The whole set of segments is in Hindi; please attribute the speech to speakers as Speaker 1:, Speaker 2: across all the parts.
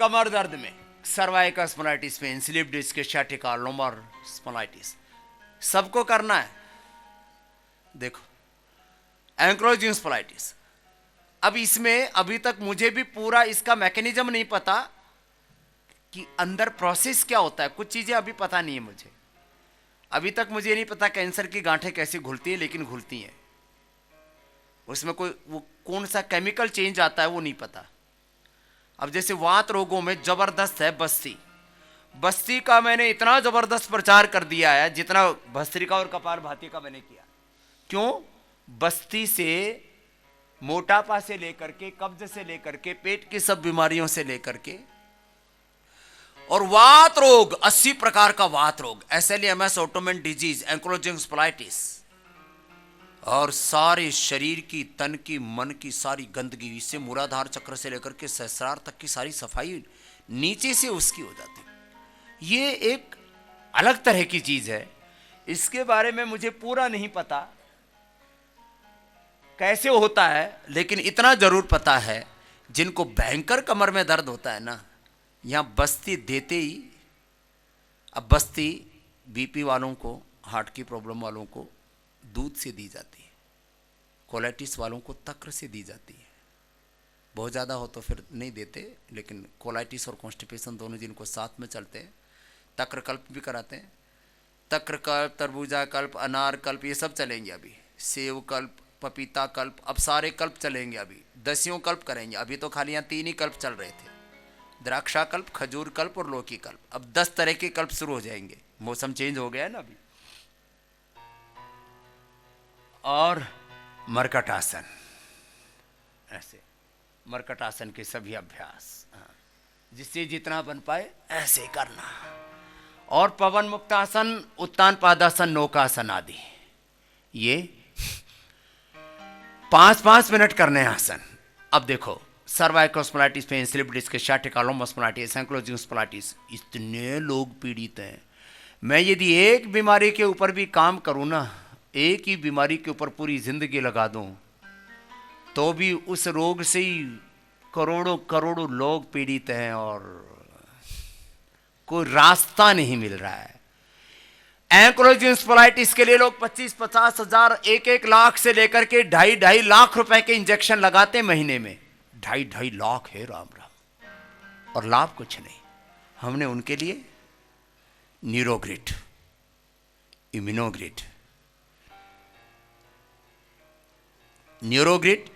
Speaker 1: कमर दर्द में, सर्वाइकल स्पॉन्डिलाइटिस में, slip disc, sciatica, lumbar spondylitis, सबको करना है। देखो एंक्लोजिंग स्पॉन्डिलाइटिस, अब इसमें अभी तक मुझे भी पूरा इसका मैकेनिज्म नहीं पता कि अंदर प्रोसेस क्या होता है, कुछ चीजें अभी पता नहीं है मुझे। अभी तक मुझे नहीं पता कैंसर की गांठें कैसे घुलती है, लेकिन घुलती हैं। उसमें कोई वो कौन सा केमिकल चेंज आता है वो नहीं पता। अब जैसे वात रोगों में जबरदस्त है बस्ती, बस्ती का मैंने इतना जबरदस्त प्रचार कर दिया है जितना भस्त्रिका और कपालभाति का मैंने किया। क्यों? बस्ती से मोटापा से लेकर के, कब्ज से लेकर के, पेट की सब बीमारियों से लेकर के, और वात रोग 80 प्रकार का वात रोग, SLEMS, autoimmune disease, ankylosing spondylitis, और सारे शरीर की, तन की, मन की सारी गंदगी, इससे मूलाधार चक्र से लेकर के सहस्रार तक की सारी सफाई नीचे से उसकी हो जाती। ये एक अलग तरह की चीज है, इसके बारे में मुझे पूरा नहीं पता कैसे होता है, लेकिन इतना जरूर पता है जिनको भयंकर कमर में दर्द होता है ना, यहां बस्ती देते ही, अब बस्ती बीपी वालों को, हार्ट की प्रॉब्लम वालों को दूध से दी जाती है, कोलाइटिस वालों को तक्र से दी जाती है, बहुत ज़्यादा हो तो फिर नहीं देते, लेकिन कोलाइटिस और कॉन्स्टिपेशन दोनों जिनको साथ में चलते हैं, तक्र कल्प भी कराते हैं। तक्र कल्प, तरबूजा कल्प, अनार कल्प, ये सब चलेंगे अभी, सेव कल्प, पपीता कल्प, अब सारे कल्प चलेंगे। अभी 10 कल्प करेंगे, अभी तो खाली यहाँ 3 ही कल्प चल रहे थे, द्राक्षा कल्प, खजूर कल्प और लौकी कल्प। अब 10 तरह के कल्प शुरू हो जाएंगे, मौसम चेंज हो गया है ना अभी। और मरकट आसन, ऐसे मरकट आसन के सभी अभ्यास, जिससे जितना बन पाए ऐसे करना। और पवन मुक्तासन, उत्तान पादासन, नौकासन आदि, ये 5-5 मिनट करने हैं आसन। अब देखो cervical spondylitis, pain, slip disc, sciatica, lumbar spondylitis, ankylosing spondylitis, इतने लोग पीड़ित हैं। मैं यदि एक बीमारी के ऊपर भी काम करूं ना, एक ही बीमारी के ऊपर पूरी जिंदगी लगा दूं, तो भी उस रोग से ही करोड़ों करोड़ों लोग पीड़ित हैं और कोई रास्ता नहीं मिल रहा है। एंक्लोजिंग स्पॉन्डिलाइटिस के लिए लोग 25-50 हजार, 1-1 लाख से लेकर के 2.5 लाख रुपए के इंजेक्शन लगाते हैं महीने में। 2.5 लाख है, राम राम, और लाभ कुछ नहीं। हमने उनके लिए न्यूरोग्रिड, इम्यूनोग्रिड, न्यूरोग्रिड,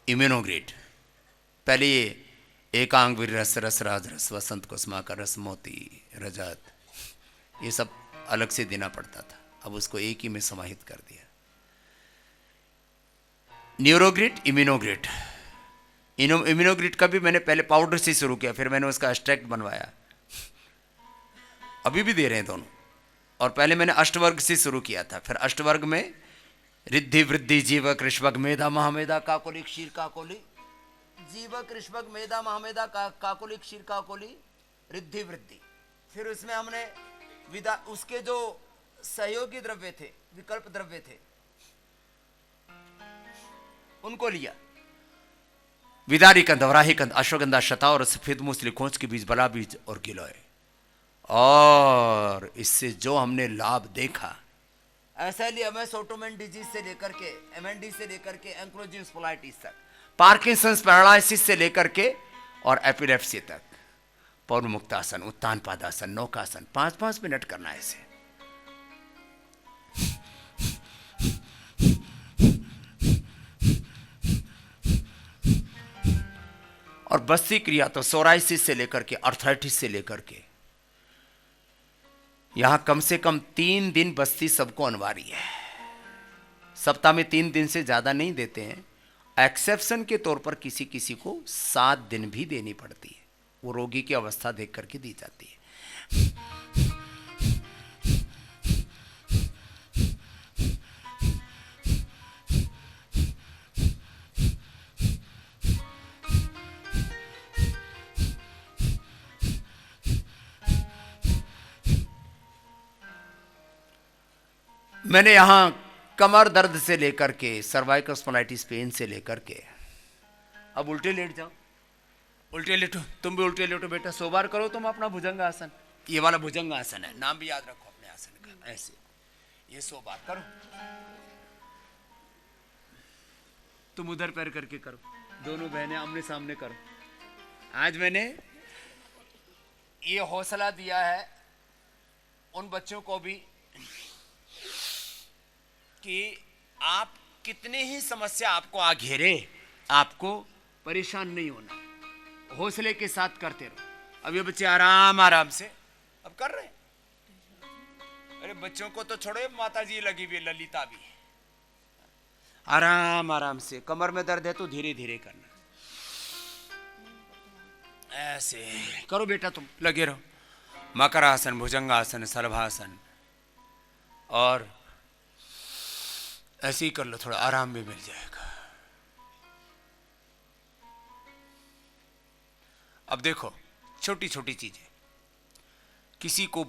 Speaker 1: इम्यूनोग्रिड, पहले ये एकांग वीर रस, रसराज रस, वसंत कुसुमाकर रस, मोती, रजत, ये सब अलग से देना पड़ता था, अब उसको एक ही में समाहित कर दिया। न्यूरोग्रिड, इम्यूनोग्रिड। इम्यूनोग्रिड का भी मैंने पहले पाउडर से शुरू किया, फिर मैंने उसका एक्सट्रैक्ट बनवाया, अभी भी दे रहे हैं दोनों। और पहले मैंने अष्टवर्ग से शुरू किया था, फिर अष्टवर्ग में रिद्धि, वृद्धि, जीवक, ऋष्वक, मेधा, महामेधा, काकोली, क्षीर, काकोली, जीवक, ऋष्वक, मेधा, महामेधा, काकोली, क्षीर, काकोली, रिद्धि, वृद्धि। फिर उसमें हमने विदा, उसके जो सहयोगी द्रव्य थे, विकल्प द्रव्य थे, उनको लिया, विदारी कंद, वराही कंद, अश्वगंधा, शतावर, सफेद मूसली, खोज के बीज, बला बीज और गिलोय। और इससे जो हमने लाभ देखा, SLEMS, ऑटोइम्यून डिजीज से लेकर के, MND से लेकर के एंक्लोजिंग स्पॉन्डिलाइटिस तक, पार्किंसंस पैरालिसिस से लेकर के और एपिलेप्सी तक, पवन मुक्तासन, उत्तान पादासन, नौकासन, 5-5 मिनट करना है इसे। और बस्ती क्रिया तो सोराइसिस से लेकर के, अर्थराइटिस से लेकर के, यहां कम से कम 3 दिन बस्ती सबको अनिवार्य है। सप्ताह में 3 दिन से ज्यादा नहीं देते हैं, एक्सेप्शन के तौर पर किसी किसी को 7 दिन भी देनी पड़ती है, वो रोगी की अवस्था देख करके दी जाती है। मैंने यहां कमर दर्द से लेकर के, सर्वाइकल स्पॉन्डिलाइटिस पेन से लेकर के, अब उल्टे लेट जाओ, उल्टे लेटो, तुम भी उल्टे लेटो बेटा, 100 बार करो तुम अपना भुजंग आसन। ये वाला भुजंग आसन है, नाम भी याद रखो अपने आसन का। ऐसे ये 100 बार करो। तुम उधर पैर करके करो, दोनों बहनें आमने सामने करो। आज मैंने ये हौसला दिया है उन बच्चों को भी कि आप कितने ही समस्या आपको आ घेरे, आपको परेशान नहीं होना, हौसले के साथ करते रहो। अब ये बच्चे आराम आराम से अब कर रहे हैं। अरे बच्चों को तो छोड़ो, माता जी लगी हुई ललिता भी आराम आराम से। कमर में दर्द है तो धीरे धीरे करना, ऐसे करो बेटा, तुम लगे रहो। मकरासन, भुजंगासन, शलभासन, और ऐसे ही कर लो, थोड़ा आराम भी मिल जाएगा। अब देखो छोटी छोटी चीजें, किसी को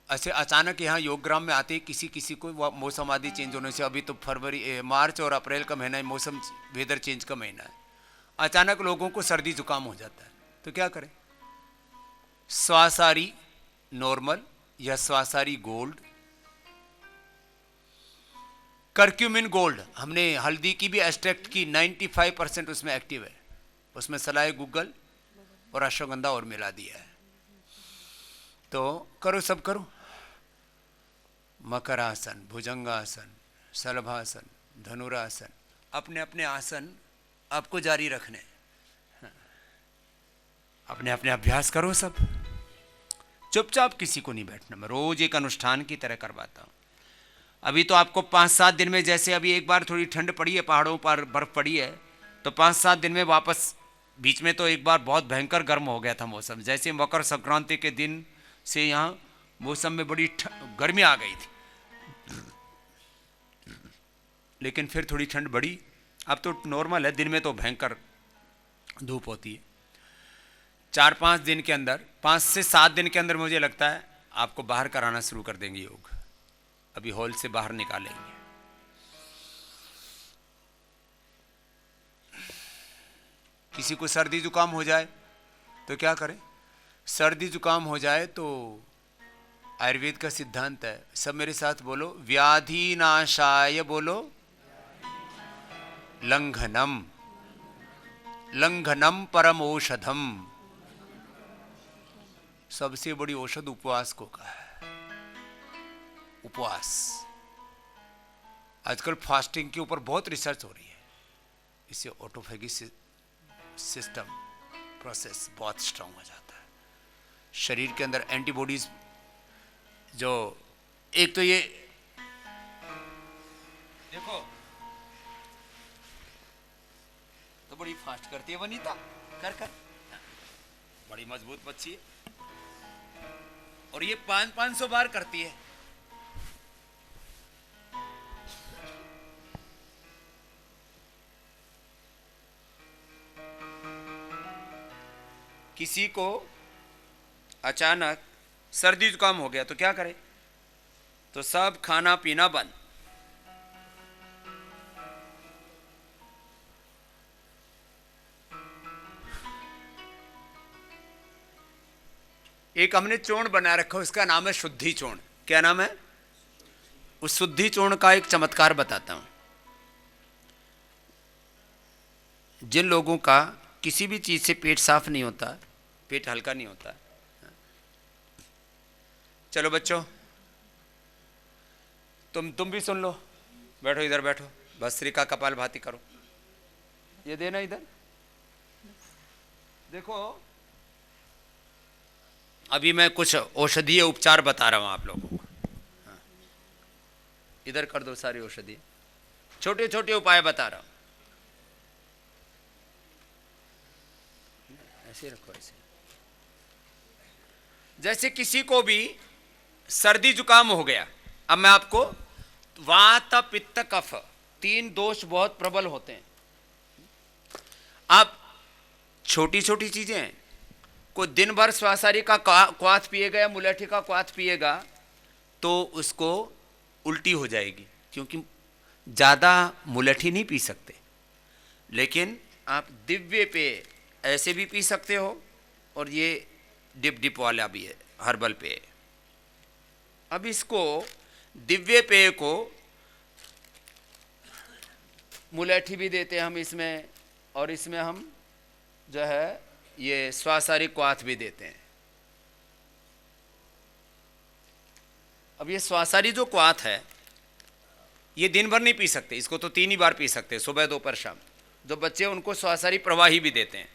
Speaker 1: ऐसे अचानक यहाँ योगग्राम में आते ही किसी को मौसम आदि चेंज होने से, अभी तो फरवरी मार्च और अप्रैल का महीना है, मौसम वेदर चेंज का महीना है, अचानक लोगों को सर्दी जुकाम हो जाता है, तो क्या करें? स्वासारी नॉर्मल या स्वासारी गोल्ड, करक्यूमिन गोल्ड, हमने हल्दी की भी एक्सट्रैक्ट की, 95% उसमें एक्टिव है, उसमें सलाह गूगल और अश्वगंधा और मिला दिया है। तो करो, सब करो, मकरासन, भुजंगासन, शलभासन, धनुरासन, अपने अपने आसन आपको जारी रखने, अपने अपने अभ्यास करो सब, चुपचाप, किसी को नहीं बैठना। मैं रोज एक अनुष्ठान की तरह करवाता हूं। अभी तो आपको 5-7 दिन में, जैसे अभी एक बार थोड़ी ठंड पड़ी है, पहाड़ों पर बर्फ पड़ी है, तो 5-7 दिन में वापस, बीच में तो एक बार बहुत भयंकर गर्म हो गया था मौसम, जैसे मकर संक्रांति के दिन से यहाँ मौसम में बड़ी गर्मी आ गई थी, लेकिन फिर थोड़ी ठंड बढ़ी, अब तो नॉर्मल है। दिन में तो भयंकर धूप होती है। 4-5 दिन के अंदर, 5 से 7 दिन के अंदर मुझे लगता है आपको बाहर कराना शुरू कर देंगे योग, अभी हॉल से बाहर निकालेंगे। किसी को सर्दी जुकाम हो जाए तो क्या करें? सर्दी जुकाम हो जाए तो आयुर्वेद का सिद्धांत है, सब मेरे साथ बोलो, व्याधि नाशाय बोलो, लंघनम, लंघनम परम औषधम। सबसे बड़ी औषध उपवास को कहा है। उपवास, आजकल फास्टिंग के ऊपर बहुत रिसर्च हो रही है, इससे ऑटोफेगी सिस्टम प्रोसेस बहुत स्ट्रांग हो जाता है, शरीर के अंदर एंटीबॉडीज, जो एक तो ये देखो, तो बड़ी फास्ट करती है वनीता, कर बड़ी मजबूत बच्ची है, और ये 500 बार करती है। किसी को अचानक सर्दी जुकाम हो गया तो क्या करे? तो सब खाना पीना बंद, एक हमने चूर्ण बना रखा, उसका नाम है शुद्धि चूर्ण। क्या नाम है? उस शुद्धि चूर्ण का एक चमत्कार बताता हूं। जिन लोगों का किसी भी चीज से पेट साफ नहीं होता, पेट हल्का नहीं होता, चलो बच्चों तुम भी सुन लो, बैठो, इधर बैठो, भस्त्रिका कपाल भाती करो, ये देना इधर। देखो अभी मैं कुछ औषधीय उपचार बता रहा हूं आप लोगों को, इधर कर दो सारी औषधि, छोटे छोटे उपाय बता रहा हूं, ऐसे रखो, ऐसे। जैसे किसी को भी सर्दी जुकाम हो गया, अब मैं आपको, वात पित्त कफ 3 दोष बहुत प्रबल होते हैं। आप छोटी छोटी चीजें, कोई दिन भर स्वासारी का क्वाथ पिएगा या मुलेठी का क्वाथ पिएगा तो उसको उल्टी हो जाएगी, क्योंकि ज्यादा मुलेठी नहीं पी सकते, लेकिन आप दिव्य पे ऐसे भी पी सकते हो और ये डिप डिप वाला भी है, हर्बल पेय। अब इसको दिव्य पेय को मुलेठी भी देते हैं हम इसमें, और इसमें हम जो है ये स्वासारी क्वाथ भी देते हैं। अब ये स्वासारी जो क्वाथ है ये दिन भर नहीं पी सकते, इसको तो 3 ही बार पी सकते हैं, सुबह दोपहर शाम। जो बच्चे हैं उनको स्वासारी प्रवाही भी देते हैं।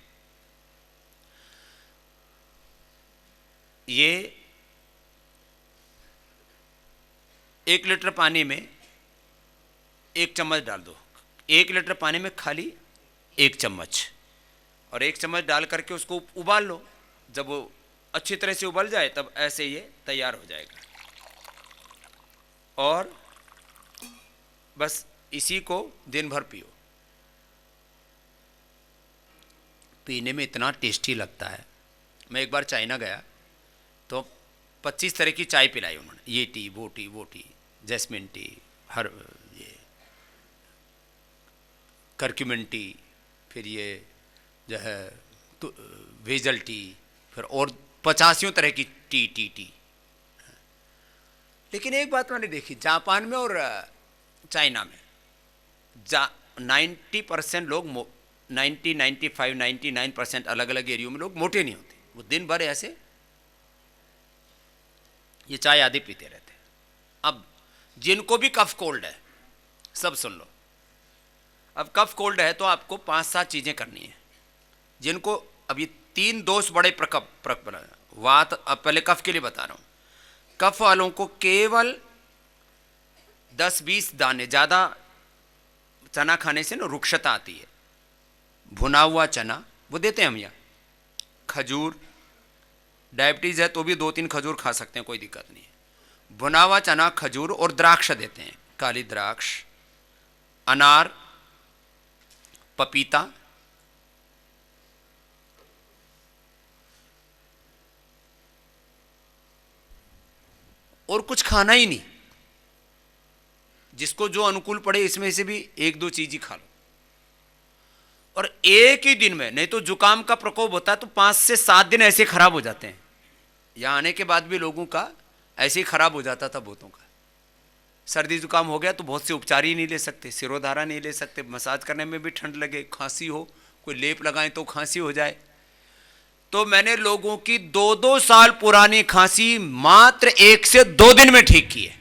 Speaker 1: ये 1 लीटर पानी में 1 चम्मच डाल दो, 1 लीटर पानी में खाली 1 चम्मच, और 1 चम्मच डाल करके उसको उबाल लो। जब वो अच्छी तरह से उबल जाए तब ऐसे ये तैयार हो जाएगा। और बस इसी को दिन भर पियो। पीने में इतना टेस्टी लगता है। मैं एक बार चाइना गया तो 25 तरह की चाय पिलाई उन्होंने, ये टी वो टी वो टी, जैस्मिन टी, हर ये करक्यूमिन टी, फिर ये जो है तो वेजल टी, फिर और 85 तरह की टी। लेकिन एक बात मैंने देखी, जापान में और चाइना में 90% लोग 99% अलग अलग एरियो में लोग मोटे नहीं होते। वो दिन भर ऐसे ये चाय आदि पीते रहते हैं। अब जिनको भी कफ कोल्ड है, सब सुन लो। अब कफ कोल्ड है तो आपको 5-7 चीजें करनी है। जिनको अब ये 3 दोष बड़े प्रक वात, अब पहले कफ के लिए बता रहा हूं। कफ वालों को केवल 10-20 दाने, ज़्यादा चना खाने से ना रुक्षता आती है। भुना हुआ चना वो देते हैं हम यहाँ, खजूर, डायबिटीज़ है तो भी 2-3 खजूर खा सकते हैं, कोई दिक्कत नहीं है। भुना हुआ चना, खजूर और द्राक्ष देते हैं, काली द्राक्ष, अनार, पपीता, और कुछ खाना ही नहीं। जिसको जो अनुकूल पड़े इसमें से भी 1-2 चीज ही खा लो। और एक ही दिन में, नहीं तो जुकाम का प्रकोप होता है तो 5 से 7 दिन ऐसे खराब हो जाते हैं। यहां आने के बाद भी लोगों का ऐसे ही खराब हो जाता था बहुतों का। सर्दी जुकाम हो गया तो बहुत से उपचार ही नहीं ले सकते, सिरोधारा नहीं ले सकते, मसाज करने में भी ठंड लगे, खांसी हो, कोई लेप लगाएं तो खांसी हो जाए। तो मैंने लोगों की 2-2 साल पुरानी खांसी मात्र 1 से 2 दिन में ठीक की है।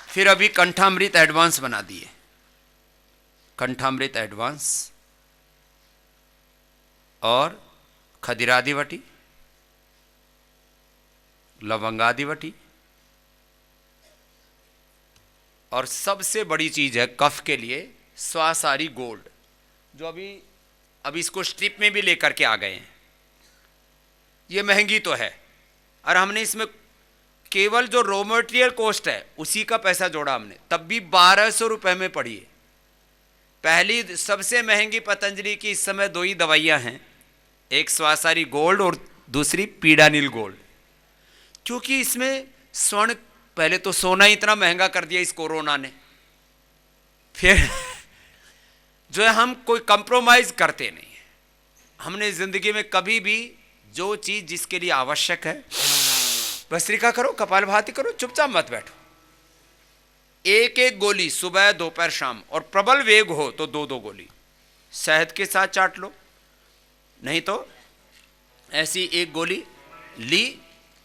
Speaker 1: फिर अभी कंठामृत एडवांस बना दिए, कंठामृत एडवांस और खदिरादिवटी, लवंगादिवटी, और सबसे बड़ी चीज है कफ के लिए स्वासारी गोल्ड, जो अभी इसको स्ट्रिप में भी लेकर के आ गए हैं। ये महंगी तो है, और हमने इसमें केवल जो रॉ मटेरियल कॉस्ट है उसी का पैसा जोड़ा हमने, तब भी 1200 रुपए में पड़ी है। पहली सबसे महंगी पतंजलि की इस समय 2 ही दवाइयां हैं, एक स्वासारी गोल्ड और दूसरी पीडानिल गोल्ड। क्योंकि इसमें स्वर्ण, पहले तो सोना इतना महंगा कर दिया इस कोरोना ने, फिर जो है हम कोई कंप्रोमाइज करते नहीं है। हमने जिंदगी में कभी भी जो चीज जिसके लिए आवश्यक है, भस्त्रिका करो, कपालभाति करो, चुपचाप मत बैठो। 1-1 गोली सुबह दोपहर शाम, और प्रबल वेग हो तो 2-2 गोली शहद के साथ चाट लो, नहीं तो ऐसी 1 गोली ली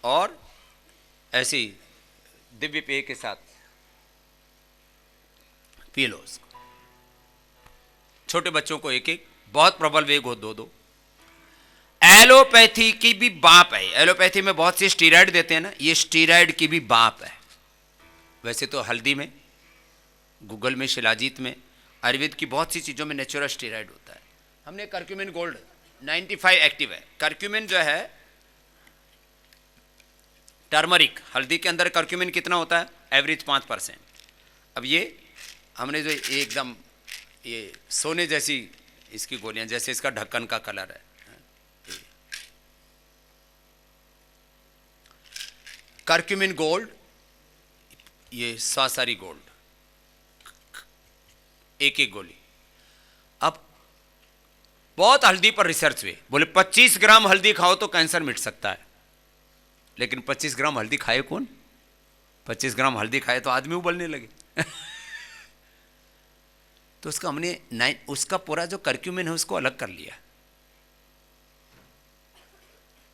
Speaker 1: और ऐसी दिव्य पेय के साथ पी लो उसको। छोटे बच्चों को 1-1, बहुत प्रबल वेग हो 2-2। एलोपैथी की भी बाप है। एलोपैथी में बहुत सी स्टीरॉयड देते हैं ना, ये स्टीरॉयड की भी बाप है। वैसे तो हल्दी में, गूगल में, शिलाजीत में, आयुर्वेद की बहुत सी चीज़ों में नेचुरल स्टीरॉयड होता है। हमने करक्यूमिन गोल्ड 95 एक्टिव है। करक्यूमिन जो है टर्मरिक, हल्दी के अंदर करक्यूमिन कितना होता है? एवरेज 5%। अब ये हमने जो एकदम ये सोने जैसी इसकी गोलियां, जैसे इसका ढक्कन का कलर है, करक्यूमिन गोल्ड, ये स्वासारी गोल्ड, 1-1 गोली। अब बहुत हल्दी पर रिसर्च हुए, बोले 25 ग्राम हल्दी खाओ तो कैंसर मिट सकता है। लेकिन 25 ग्राम हल्दी खाए कौन? 25 ग्राम हल्दी खाए तो आदमी उबलने लगे। तो उसका हमने उसका पूरा जो कर्क्यूमिन है उसको अलग कर लिया,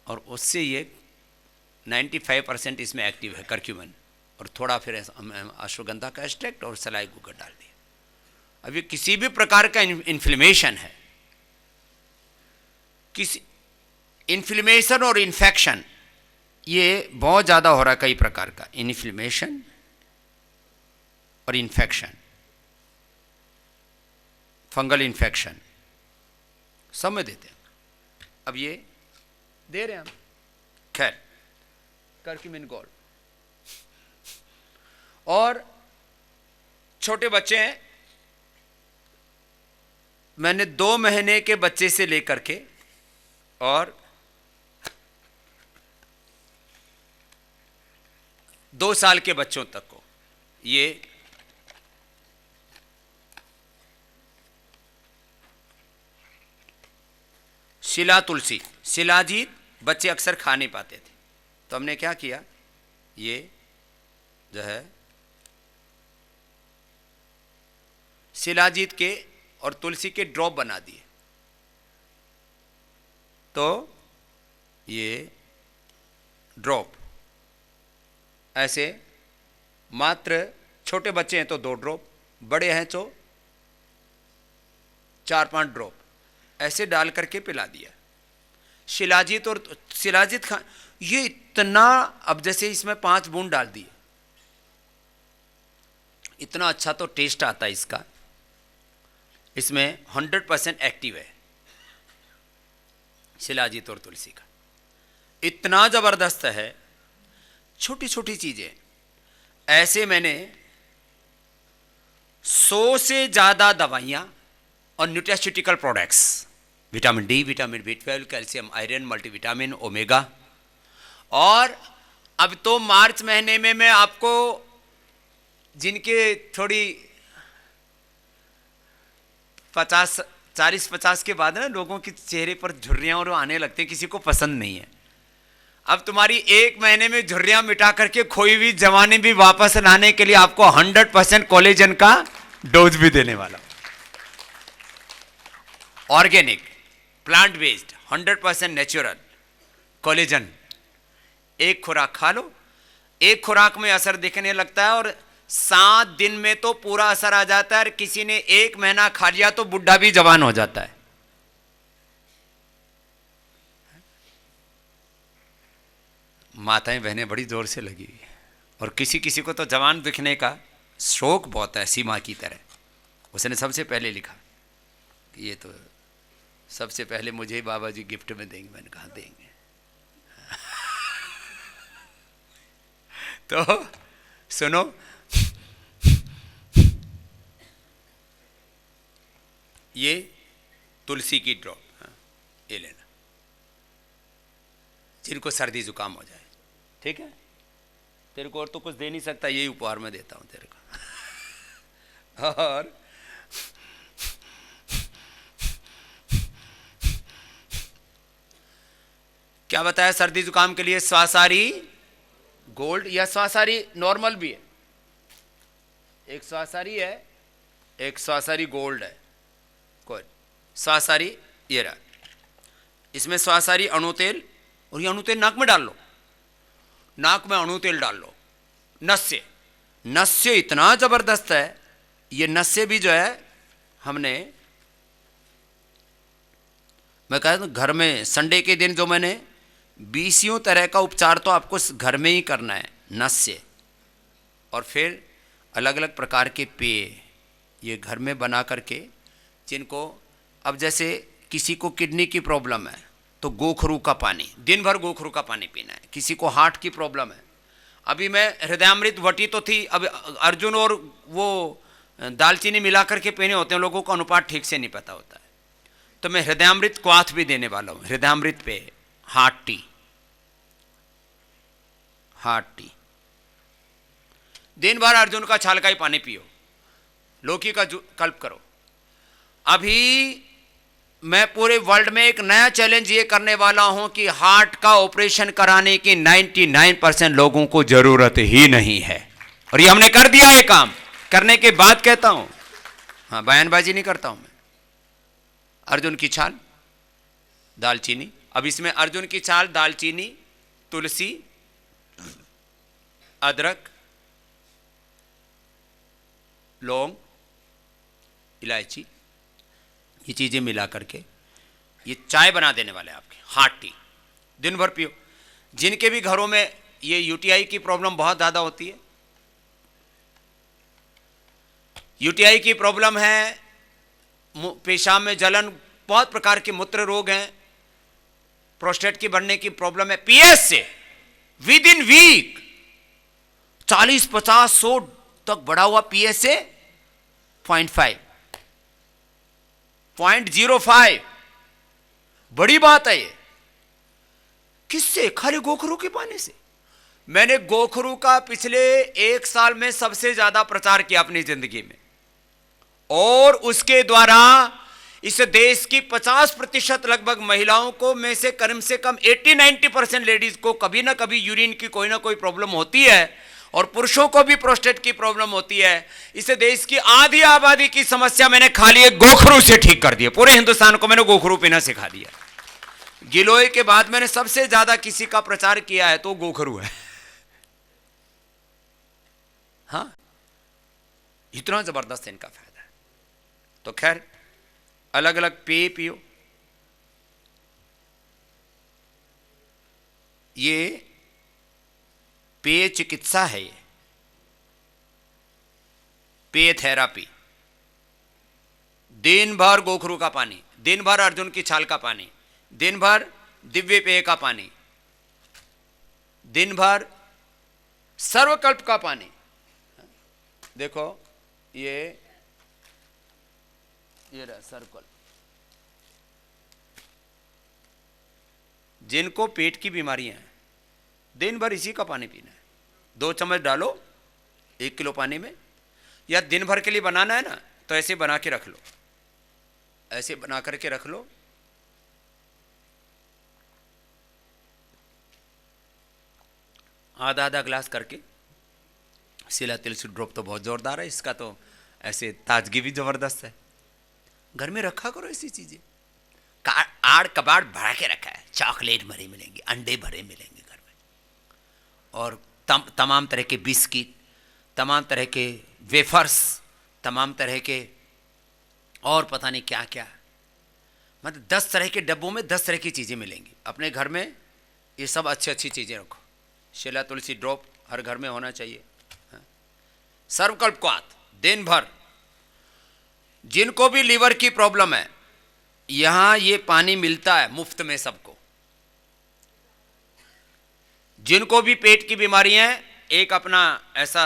Speaker 1: और उससे ये 95% इसमें एक्टिव है कर्क्यूमिन, और थोड़ा फिर अश्वगंधा का एक्सट्रैक्ट और सलाई गुगर डाल दिया। अब ये किसी भी प्रकार का इन्फ्लेमेशन है, किसी इन्फ्लेमेशन और इन्फेक्शन ये बहुत ज़्यादा हो रहा है, कई प्रकार का इन्फ्लेमेशन और इन्फेक्शन, फंगल इन्फेक्शन सब में देते हैं। अब ये दे रहे हैं हम, खैर कर्क्यूमिन गोल्ड। और छोटे बच्चे हैं, मैंने 2 महीने के बच्चे से लेकर के और 2 साल के बच्चों तक को ये शिला तुलसी, शिलाजीत बच्चे अक्सर खा नहीं पाते थे, तो हमने क्या किया, ये जो है शिलाजीत के और तुलसी के ड्रॉप बना दिए। तो ये ड्रॉप ऐसे, मात्र छोटे बच्चे हैं तो 2 ड्रॉप, बड़े हैं तो 4-5 ड्रॉप ऐसे डाल करके पिला दिया। शिलाजीत और शिलाजीत खा, ये इतना, अब जैसे इसमें 5 बूंद डाल दिए, इतना अच्छा तो टेस्ट आता है इसका, इसमें 100% एक्टिव है शिलाजीत और तुलसी का, इतना जबरदस्त है। छोटी छोटी चीजें ऐसे, मैंने 100 से ज्यादा दवाइयां और nutraceutical products, vitamin D, vitamin B12, calcium, iron, multivitamin, omega, और अब तो मार्च महीने में मैं आपको जिनके थोड़ी 40-50 के बाद ना लोगों के चेहरे पर झुर्रियां और आने लगते हैं, किसी को पसंद नहीं है। अब तुम्हारी 1 महीने में झुर्रियां मिटा करके खोई हुई जवानी भी वापस लाने के लिए आपको 100% कोलेजन का डोज भी देने वाला, organic, plant based, 100% natural collagen. एक खुराक खा लो, एक खुराक में असर दिखने लगता है, और 7 दिन में तो पूरा असर आ जाता है, और किसी ने 1 महीना खा लिया तो बुढ़ा भी जवान हो जाता है। माताएं बहनें बड़ी जोर से लगी हुई है, और किसी किसी को तो जवान दिखने का शौक बहुत है, सीमा की तरह। उसने सबसे पहले लिखा कि ये तो सबसे पहले मुझे बाबा जी गिफ्ट में देंगे। मैंने कहा देंगे। तो सुनो, ये तुलसी की ड्रॉप, ये लेना जिनको सर्दी जुकाम हो जाए, ठीक है? तेरे को और तो कुछ दे नहीं सकता, यही उपहार में देता हूं तेरे को। और क्या बताया सर्दी जुकाम के लिए? स्वासारी गोल्ड, या स्वासारी नॉर्मल भी है, एक स्वासारी है, एक स्वासारी गोल्ड है। कोई स्वासारी ये रहा, इसमें स्वासारी अणु तेल, और ये अणु तेल नाक में डाल लो, नाक में अणु तेल डाल लो, नस्य इतना जबरदस्त है। ये नस्य भी जो है हमने, मैं कहता हूं घर में संडे के दिन जो मैंने 20 तरह का उपचार तो आपको घर में ही करना है, नस्य, और फिर अलग अलग प्रकार के पेय ये घर में बना करके, जिनको अब जैसे किसी को किडनी की प्रॉब्लम है तो गोखरू का पानी, दिन भर गोखरू का पानी पीना है। किसी को हार्ट की प्रॉब्लम है, अभी मैं हृदयामृत वटी तो थी, अब अर्जुन और वो दालचीनी मिला करके पीने होते हैं, लोगों को अनुपात ठीक से नहीं पता होता है, तो मैं हृदयामृत क्वाथ भी देने वाला हूँ। हृदयामृत पे हार्ट टी, दिन भर अर्जुन का छाल का ही पानी पियो, लौकी का कल्प करो। अभी मैं पूरे वर्ल्ड में एक नया चैलेंज ये करने वाला हूं कि हार्ट का ऑपरेशन कराने की 99% लोगों को जरूरत ही नहीं है, और ये हमने कर दिया। ये काम करने के बाद कहता हूं, हाँ बयानबाजी नहीं करता हूं मैं। अर्जुन की छाल, दालचीनी, अब इसमें अर्जुन की छाल, दालचीनी, तुलसी, अदरक, लौंग, इलायची, ये चीजें मिला करके ये चाय बना देने वाले आपके, हार्ट टी, दिन भर पियो। जिनके भी घरों में ये यूटीआई की प्रॉब्लम बहुत ज्यादा होती है, यूटीआई की प्रॉब्लम है, पेशाब में जलन, बहुत प्रकार के मूत्र रोग हैं, प्रोस्टेट की बढ़ने की प्रॉब्लम है, पीएस से विद इन वीक 40, 50, 100 तक बढ़ा हुआ पीएस से 0.5, 0.05, बड़ी बात है ये। किससे? खाली गोखरू के पानी से। मैंने गोखरू का पिछले 1 साल में सबसे ज्यादा प्रचार किया अपनी जिंदगी में, और उसके द्वारा इस देश की 50% लगभग महिलाओं को में से कम 80-90% लेडीज को कभी ना कभी यूरिन की कोई ना कोई प्रॉब्लम होती है, और पुरुषों को भी प्रोस्टेट की प्रॉब्लम होती है। इस देश की आधी आबादी की समस्या मैंने खाली एक गोखरू से ठीक कर दी। पूरे हिंदुस्तान को मैंने गोखरू पीना सिखा दिया। गिलोय के बाद मैंने सबसे ज्यादा किसी का प्रचार किया है तो गोखरू है। हाँ, इतना जबरदस्त इनका फायदा है। तो खैर, अलग अलग पेय पियो। ये पेय चिकित्सा है, ये पेय थेरापी। दिन भर गोखरू का पानी, दिन भर अर्जुन की छाल का पानी, दिन भर दिव्य पेय का पानी, दिन भर सर्वकल्प का पानी। देखो ये रहा सर्वकल्प। जिनको पेट की बीमारियां हैं, दिन भर इसी का पानी पीना है। 2 चम्मच डालो 1 किलो पानी में, या दिन भर के लिए बनाना है ना, तो ऐसे बना के रख लो, ऐसे बना करके रख लो। आधा आधा ग्लास करके। सिला तुलसी ड्रॉप तो बहुत जोरदार है, इसका तो ऐसे ताजगी भी जबरदस्त है। घर में रखा करो ऐसी चीजें। आड़ कबाड़ भरा के रखा है, चॉकलेट भरे मिलेंगे, अंडे भरे मिलेंगे घर में, और तमाम तरह के बिस्किट, तमाम तरह के वेफर्स, तमाम तरह के और पता नहीं क्या क्या, मतलब 10 तरह के डब्बों में 10 तरह की चीजें मिलेंगी। अपने घर में ये सब अच्छी चीजें रखो। शिला तुलसी ड्रॉप हर घर में होना चाहिए। सर्वकल्पवात दिन भर। जिनको भी लीवर की प्रॉब्लम है, यहां ये पानी मिलता है मुफ्त में सबको। जिनको भी पेट की बीमारी है, एक अपना ऐसा,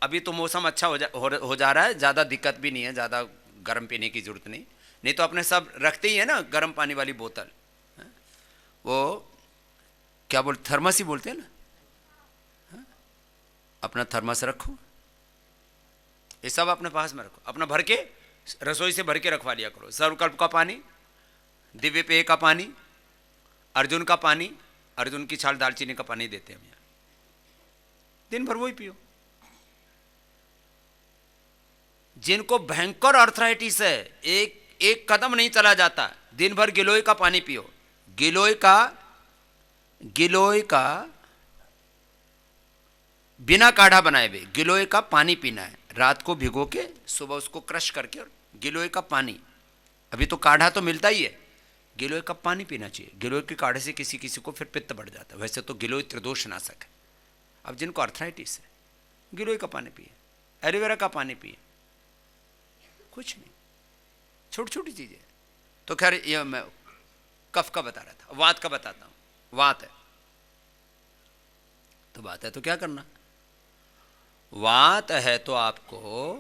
Speaker 1: अभी तो मौसम अच्छा हो जा रहा है, ज्यादा दिक्कत भी नहीं है, ज्यादा गर्म पीने की जरूरत नहीं तो अपने सब रखते ही है ना गर्म पानी वाली बोतल, वो क्या बोलते, थर्मस ही बोलते हैं ना। अपना थर्मस रखो, ये सब अपने पास में रखो, अपना भर के रसोई से भर के रखवा लिया करो। सर्वकल्प का पानी, दिव्य पेय का पानी, अर्जुन का पानी, अर्जुन की छाल दालचीनी का पानी देते हैं हम यहाँ, दिन भर वही पियो। जिनको भयंकर अर्थराइटिस है, एक कदम नहीं चला जाता, दिन भर गिलोय का पानी पियो। गिलोय का बिना काढ़ा बनाए हुए गिलोय का पानी पीना है। रात को भिगो के सुबह उसको क्रश करके, और गिलोय का पानी, अभी तो काढ़ा तो मिलता ही है, गिलोय का पानी पीना चाहिए। गिलोय के काढ़े से किसी किसी को फिर पित्त बढ़ जाता है, वैसे तो गिलोय त्रिदोष नाशक है। अब जिनको अर्थराइटिस है, गिलोय का पानी पिए, एलोवेरा का पानी पिए, कुछ नहीं, छोटी छोटी चीजें। तो खैर ये मैं कफ का बता रहा था, वात का बताता हूं। वात है तो बात है तो क्या करना। वात है तो आपको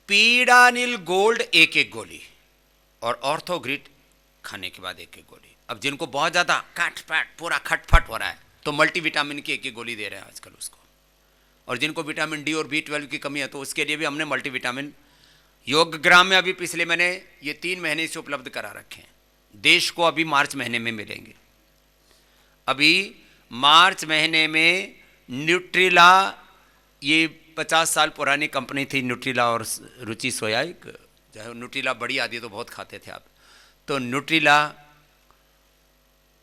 Speaker 1: पीडानिल गोल्ड 1 गोली और ऑर्थोग्रिट खाने के बाद 1 गोली। अब जिनको बहुत ज्यादा काट-पाट पूरा खटफट हो रहा है, तो मल्टीविटामिन की 1 गोली दे रहे हैं आजकल उसको। और जिनको विटामिन डी और B12 की कमी है, तो उसके लिए भी हमने मल्टीविटामिन योग ग्राम में अभी पिछले मैंने ये 3 महीने से उपलब्ध करा रखे हैं, देश को अभी मार्च महीने में मिलेंगे। अभी मार्च महीने में न्यूट्रिला, ये 50 साल पुरानी कंपनी थी न्यूट्रिला और रुचि सोया, चाहे न्यूट्रिला बड़ी आदि तो बहुत खाते थे आप, तो न्यूट्रिला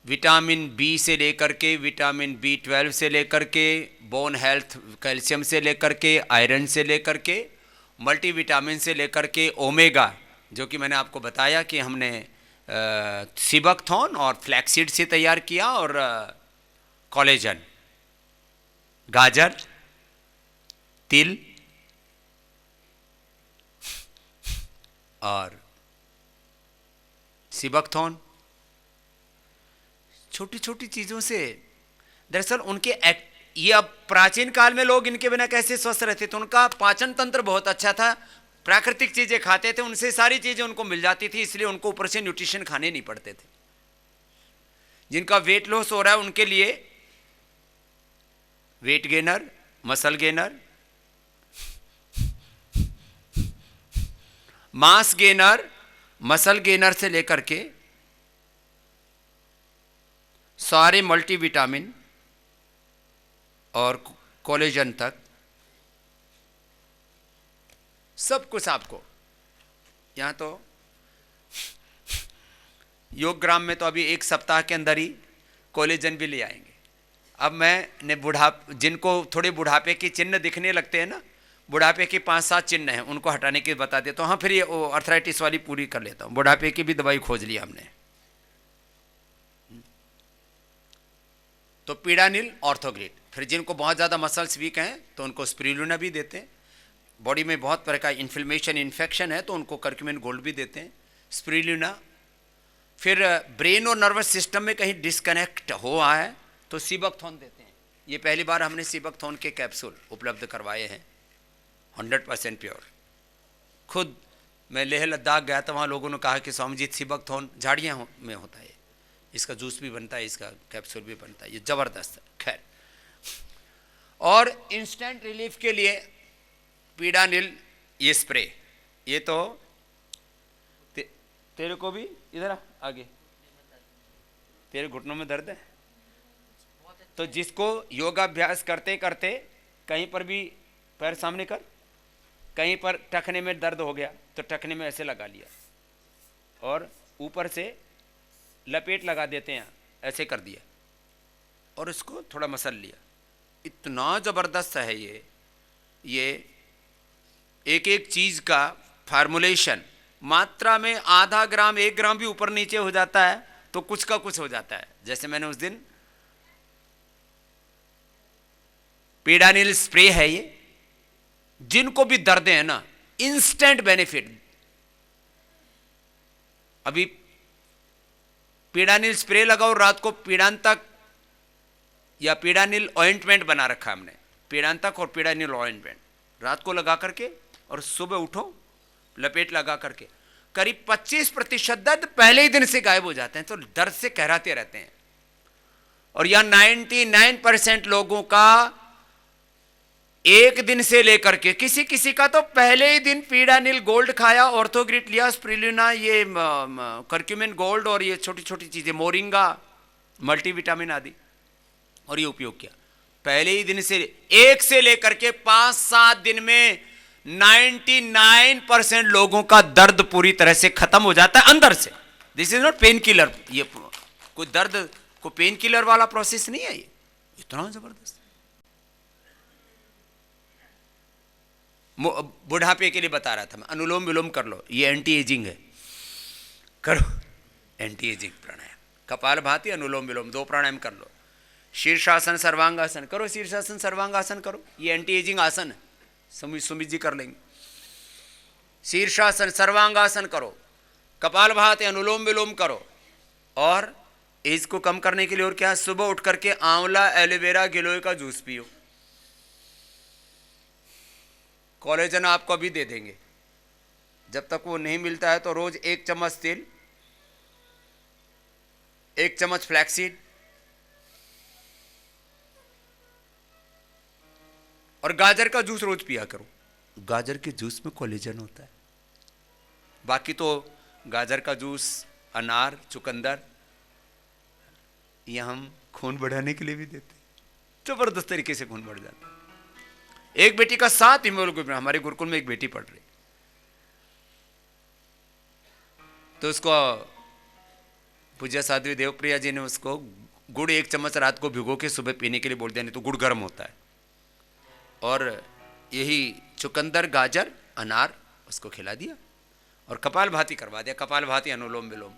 Speaker 1: विटामिन बी से लेकर के विटामिन B12 से लेकर के बोन हेल्थ कैल्शियम से लेकर के आयरन से लेकर के मल्टीविटामिन से लेकर के ओमेगा, जो कि मैंने आपको बताया कि हमने सीबकथॉर्न और फ्लैक्सीड से तैयार किया, और कोलेजन, गाजर, तिल और सीबकथॉर्न, छोटी छोटी चीजों से दरअसल उनके ये अब प्राचीन काल में लोग इनके बिना कैसे स्वस्थ रहते थे, उनका पाचन तंत्र बहुत अच्छा था, प्राकृतिक चीजें खाते थे, उनसे सारी चीजें उनको मिल जाती थी, इसलिए उनको ऊपर से न्यूट्रिशन खाने नहीं पड़ते थे। जिनका वेट लॉस हो रहा है उनके लिए weight gainer, muscle gainer, mass gainer, muscle gainer से लेकर के सारे मल्टीविटामिन और कोलेजन तक सब कुछ आपको यहां तो योग ग्राम में तो अभी 1 सप्ताह के अंदर ही कोलेजन भी ले आएंगे। अब मैंने जिनको थोड़े बुढ़ापे के चिन्ह दिखने लगते हैं ना, बुढ़ापे के 5-7 चिन्ह हैं, उनको हटाने की बता देता हूँ। हाँ, फिर ये अर्थराइटिस वाली पूरी कर लेता हूँ। बुढ़ापे की भी दवाई खोज लिया हमने, तो पीडानिल, ऑर्थोग्रिड। फिर जिनको बहुत ज़्यादा मसल्स वीक हैं तो उनको स्पिरुलिना भी देते हैं। बॉडी में बहुत तरह का इन्फ्लेमेशन, इन्फेक्शन है तो उनको करक्यूमिन गोल्ड भी देते हैं, स्पिरुलिना। फिर ब्रेन और नर्वस सिस्टम में कहीं डिस्कनेक्ट हुआ है तो सीबकथॉर्न देते हैं। ये पहली बार हमने सीबकथॉर्न के कैप्सूल उपलब्ध करवाए हैं, 100% प्योर। खुद मैं लेह लद्दाख गया था, वहाँ लोगों ने कहा कि स्वामी जी सीबकथॉर्न झाड़ियाँ में होता है, इसका जूस भी बनता है, इसका कैप्सूल भी बनता है, ये ज़बरदस्त है। खैर, और इंस्टेंट रिलीफ के लिए पीडानिल, ये स्प्रे, ये तो तेरे को भी इधर आगे, तेरे घुटनों में दर्द है तो जिसको योगाभ्यास करते करते कहीं पर भी पैर सामने कर, कहीं पर टखने में दर्द हो गया तो टखने में ऐसे लगा लिया और ऊपर से लपेट लगा देते हैं, ऐसे कर दिया और इसको थोड़ा मसल लिया। इतना ज़बरदस्त है ये एक एक चीज़ का फार्मूलेशन मात्रा में आधा ग्राम 1 ग्राम भी ऊपर नीचे हो जाता है तो कुछ का कुछ हो जाता है। जैसे मैंने उस दिन पीडानिल स्प्रे है, ये जिनको भी दर्द है ना, इंस्टेंट बेनिफिट। अभी पीडानिल स्प्रे लगाओ रात को, पीड़ांतक या पीडानिल ऑइंटमेंट बना रखा हमने, पीड़ांतक और पीडानिल ऑइंटमेंट रात को लगा करके और सुबह उठो लपेट लगा करके, करीब 25% दर्द पहले ही दिन से गायब हो जाते हैं। तो दर्द से कहराते रहते हैं। और यह 99% लोगों का एक दिन से लेकर के, किसी किसी का तो पहले ही दिन पीडानिल गोल्ड खाया, ऑर्थोग्रिड लिया, स्पिरुलिना, ये करक्यूमिन गोल्ड और ये छोटी छोटी चीजें, मोरिंगा, मल्टीविटामिन आदि, और ये उपयोग किया पहले ही दिन से। 1 से लेकर के 5-7 दिन में 99% लोगों का दर्द पूरी तरह से खत्म हो जाता है अंदर से। This is not pain killer, ये कोई दर्द को पेन किलर वाला प्रोसेस नहीं है, ये इतना जबरदस्त। बुढ़ापे के लिए बता रहा था मैं, अनुलोम विलोम कर लो, ये एंटी एजिंग है, करो एंटी एजिंग प्राणायाम, कपालभाति, अनुलोम विलोम, 2 प्राणायाम कर लो। शीर्षासन, सर्वांगासन करो, शीर्षासन सर्वांगासन करो, ये एंटी एजिंग आसन है, सुमित जी कर लेंगे। शीर्षासन सर्वांगासन करो, कपालभाति, अनुलोम विलोम करो। और एज को कम करने के लिए और क्या, सुबह उठ करके आंवला, एलोवेरा, गिलोय का जूस पियो। कोलेजन आपको अभी दे देंगे, जब तक वो नहीं मिलता है तो रोज 1 चम्मच तेल, 1 चम्मच फ्लैक्सीड और गाजर का जूस रोज पिया करो। गाजर के जूस में कोलेजन होता है, बाकी तो गाजर का जूस, अनार, चुकंदर, ये हम खून बढ़ाने के लिए भी देते हैं, जबरदस्त तरीके से खून बढ़ जाता है। एक बेटी का 7 हीमोग्लोबिन, हमारे गुरुकुल में एक बेटी पढ़ रही, तो उसको पूज्य साध्वी देवप्रिया जी ने उसको गुड़ 1 चम्मच रात को भिगो के सुबह पीने के लिए बोल दिया, नहीं तो गुड़ गर्म होता है, और यही चुकंदर, गाजर, अनार उसको खिला दिया और कपालभाति करवा दिया। कपालभाति, अनुलोम विलोम,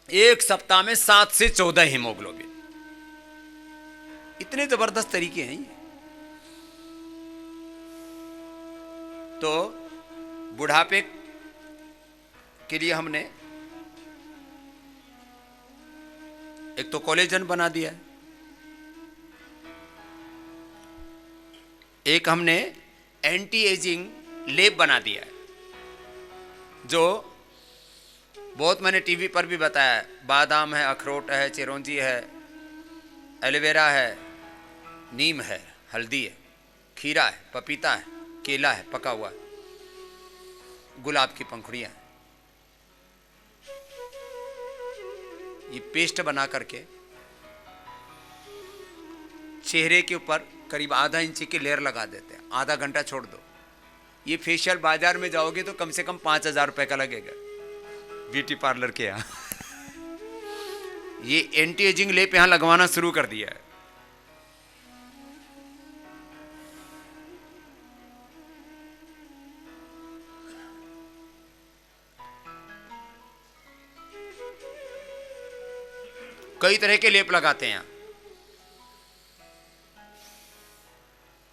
Speaker 1: 1 सप्ताह में 7 से 14 हीमोग्लोबिन। इतने जबरदस्त तरीके हैं ये। तो बुढ़ापे के लिए हमने एक तो कोलेजन बना दिया है, एक हमने एंटी एजिंग लेप बना दिया है, जो बहुत मैंने टीवी पर भी बताया है। बादाम है, अखरोट है, चिरौंजी है, एलोवेरा है, नीम है, हल्दी है, खीरा है, पपीता है, केला है पका हुआ, गुलाब की पंखुड़ियाँ, ये पेस्ट बना करके चेहरे के ऊपर करीब आधा इंच की लेयर लगा देते हैं, आधा घंटा छोड़ दो। ये फेशियल बाजार में जाओगे तो कम से कम 5,000 रुपए का लगेगा, ब्यूटी पार्लर के यहाँ। ये एंटी एजिंग लेप यहां लगवाना शुरू कर दिया है। कई तरह के लेप लगाते हैं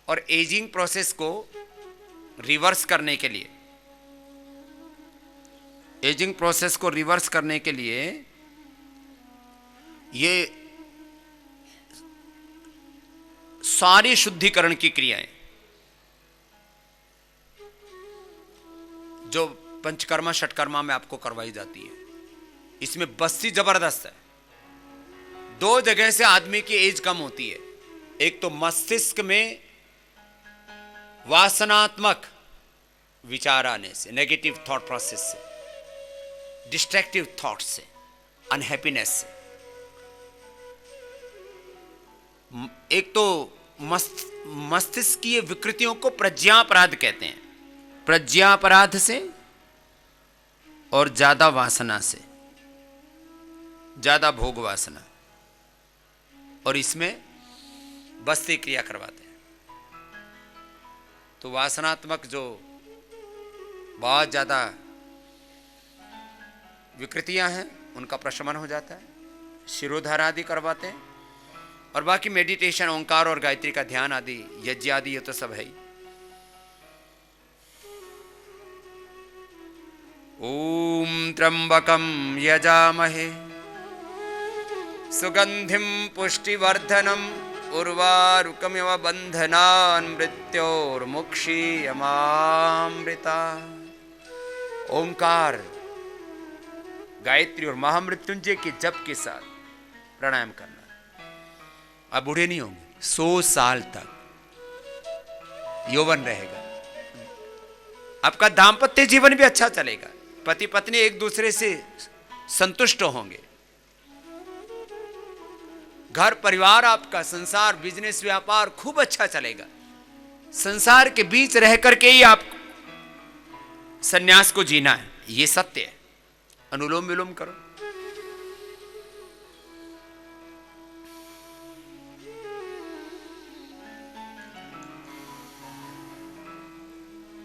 Speaker 1: और एजिंग प्रोसेस को रिवर्स करने के लिए, एजिंग प्रोसेस को रिवर्स करने के लिए ये सारी शुद्धिकरण की क्रियाएं जो पंचकर्मा षटकर्मा में आपको करवाई जाती है, इसमें बस्ती जबरदस्त है। 2 जगह से आदमी की एज कम होती है, एक तो मस्तिष्क में वासनात्मक विचार आने से, नेगेटिव थॉट प्रोसेस से, डिस्ट्रैक्टिव थॉट से, अनहैप्पीनेस से, एक तो मस्तिष्कीय विकृतियों को प्रज्ञापराध कहते हैं, प्रज्ञापराध से और ज्यादा वासना से, ज्यादा भोग वासना, और इसमें बस्ती क्रिया करवाते हैं। तो वासनात्मक जो बहुत ज्यादा विकृतियां हैं उनका प्रशमन हो जाता है, शिरोधारा आदि करवाते हैं, और बाकी मेडिटेशन, ओंकार और गायत्री का ध्यान आदि, यज्ञ आदि, ये तो सब है ही। ओम त्र्यंबकम यजामहे सुगंधिम पुष्टिवर्धनम उर्वारुकमिव बंधनान् मृत्योर्मुक्षीयमामृता। ओंकार, गायत्री और महामृत्युंजय के जप के साथ प्राणायाम करना। आप बूढ़े नहीं होंगे, 100 साल तक यौवन रहेगा, आपका दाम्पत्य जीवन भी अच्छा चलेगा, पति पत्नी एक दूसरे से संतुष्ट होंगे, घर परिवार आपका, संसार, बिजनेस, व्यापार खूब अच्छा चलेगा। संसार के बीच रह करके ही आप सन्यास को जीना है, ये सत्य है। अनुलोम विलोम करो,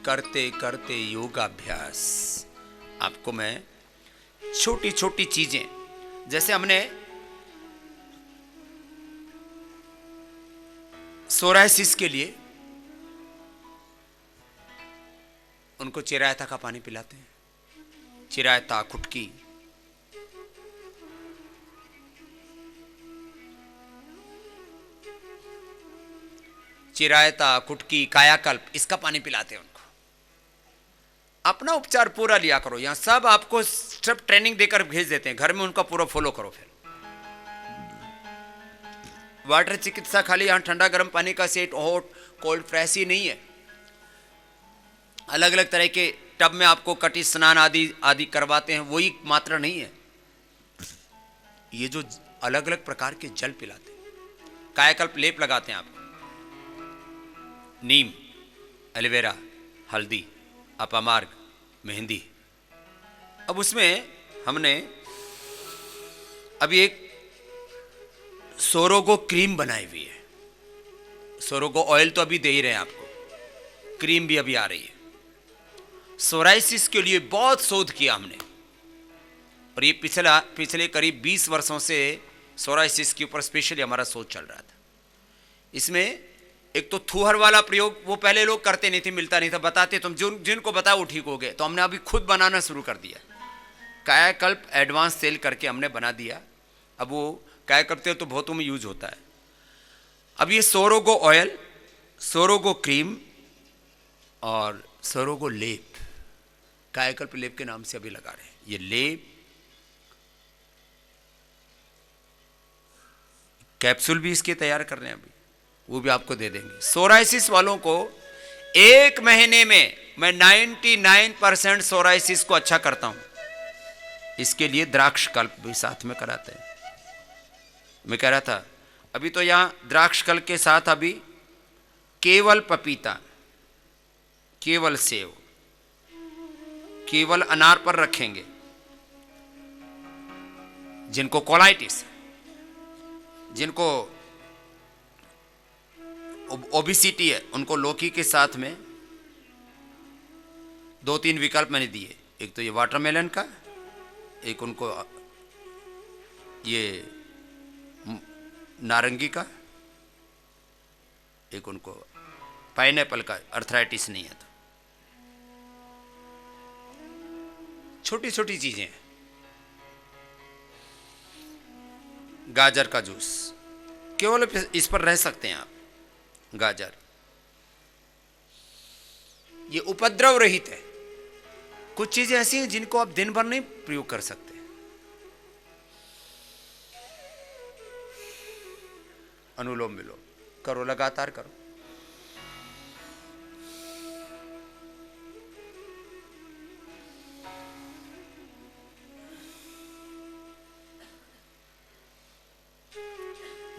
Speaker 1: करते करते योगाभ्यास आपको मैं छोटी छोटी चीजें, जैसे हमने सोरायसिस के लिए उनको चिरायता का पानी पिलाते हैं, चिरायता, कुटकी, चिरायता, कुटकी, कायाकल्प, इसका पानी पिलाते हैं उनको। अपना उपचार पूरा लिया करो, यहां सब आपको सब ट्रेनिंग देकर भेज देते हैं, घर में उनका पूरा फॉलो करो। फिर वाटर चिकित्सा खाली यहां ठंडा गर्म पानी का सेट, हॉट कोल्ड फ्रेश ही नहीं है, अलग अलग तरह के टब में आपको कटी स्नान आदि आदि करवाते हैं, वही मात्रा नहीं है। ये जो अलग अलग प्रकार के जल पिलाते हैं, कायाकल्प लेप लगाते हैं आपको, नीम, एलोवेरा, हल्दी, अपामार्ग, मेहंदी। अब उसमें हमने अभी एक सोरोगो क्रीम बनाई हुई है। सोरोगो ऑयल तो अभी दे ही रहे हैं आपको, क्रीम भी अभी आ रही है। सोराइसिस के लिए बहुत शोध किया हमने, और ये पिछले करीब 20 वर्षों से सोराइसिस के ऊपर स्पेशली हमारा शोध चल रहा था। इसमें एक तो थूहर वाला प्रयोग वो पहले लोग करते नहीं थे, मिलता नहीं था, बताते तुम जिनको बताया वो ठीक हो गए, तो हमने अभी खुद बनाना शुरू कर दिया। कायाकल्प एडवांस सेल करके हमने बना दिया। अब वो कायाकल्प तेल तो बहुतों में यूज होता है। अब ये सोरोगो ऑयल, सोरोगो क्रीम और सोरोगो लेप, कायाकल्प लेप के नाम से अभी लगा रहे हैं। ये लेप कैप्सूल भी इसके तैयार कर रहे हैं अभी, वो भी आपको दे देंगे। सोराइसिस वालों को 1 महीने में मैं 99% सोराइसिस को अच्छा करता हूं। इसके लिए द्राक्ष कल्प भी साथ में कराते हैं। मैं कह रहा था अभी तो यहां द्राक्ष कल्प के साथ अभी केवल पपीता, केवल सेव, केवल अनार पर रखेंगे। जिनको कोलाइटिस, जिनको ओबिसिटी है, उनको लौकी के साथ में 2-3 विकल्प मैंने दिए। एक तो ये वाटरमेलन का, एक उनको ये नारंगी का, एक उनको पाइनएप्पल का, अर्थराइटिस नहीं है तो। छोटी छोटी चीजें हैं। गाजर का जूस, केवल इस पर रह सकते हैं आप। गाजर ये उपद्रव रहित है। कुछ चीजें ऐसी हैं जिनको आप दिन भर नहीं प्रयोग कर सकते। अनुलोम विलोम करो, लगातार करो।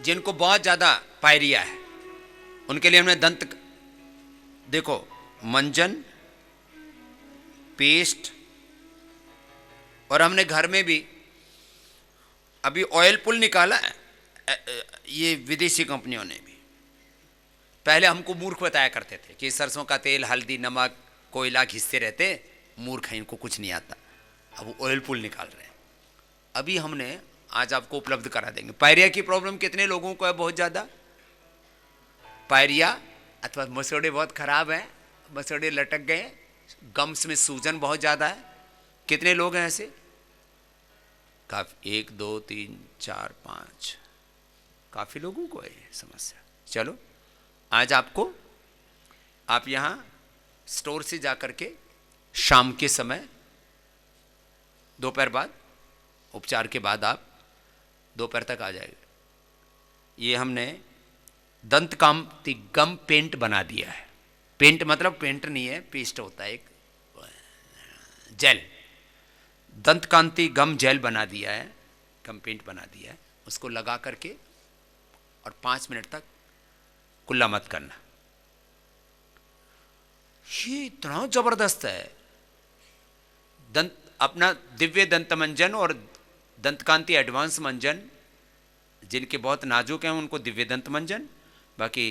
Speaker 1: जिनको बहुत ज्यादा पायरिया है उनके लिए हमने देखो मंजन, पेस्ट, और हमने घर में भी अभी ऑयल पुल निकाला है। ये विदेशी कंपनियों ने भी। पहले हमको मूर्ख बताया करते थे कि सरसों का तेल, हल्दी, नमक, कोयला घिसते रहते, मूर्ख हैं, इनको कुछ नहीं आता। अब वो ऑयल पुल निकाल रहे हैं। अभी हमने आज आपको उपलब्ध करा देंगे। पायरिया की प्रॉब्लम कितने लोगों को है? बहुत ज्यादा। पायरिया अथवा मसोड़े बहुत खराब हैं, मसोड़े लटक गए, गम्स में सूजन बहुत ज्यादा है। कितने लोग हैं ऐसे? काफी, 1 2 3 4 5, काफी लोगों को है ये समस्या। चलो आज आपको, आप यहां स्टोर से जाकर के शाम के समय, दोपहर बाद, उपचार के बाद आप दोपहर तक आ जाएगा। ये हमने दंतकांति गम पेंट बना दिया है। पेंट मतलब पेंट नहीं है, पेस्ट होता है, एक जेल। दंतकांति गम जेल बना दिया है, गम पेंट बना दिया है। उसको लगा करके और 5 मिनट तक कुल्ला मत करना। ये इतना जबरदस्त है। अपना दिव्य दंत मंजन और दंतकांति एडवांस मंजन, जिनके बहुत नाजुक हैं उनको दिव्य दंत मंजन, बाकी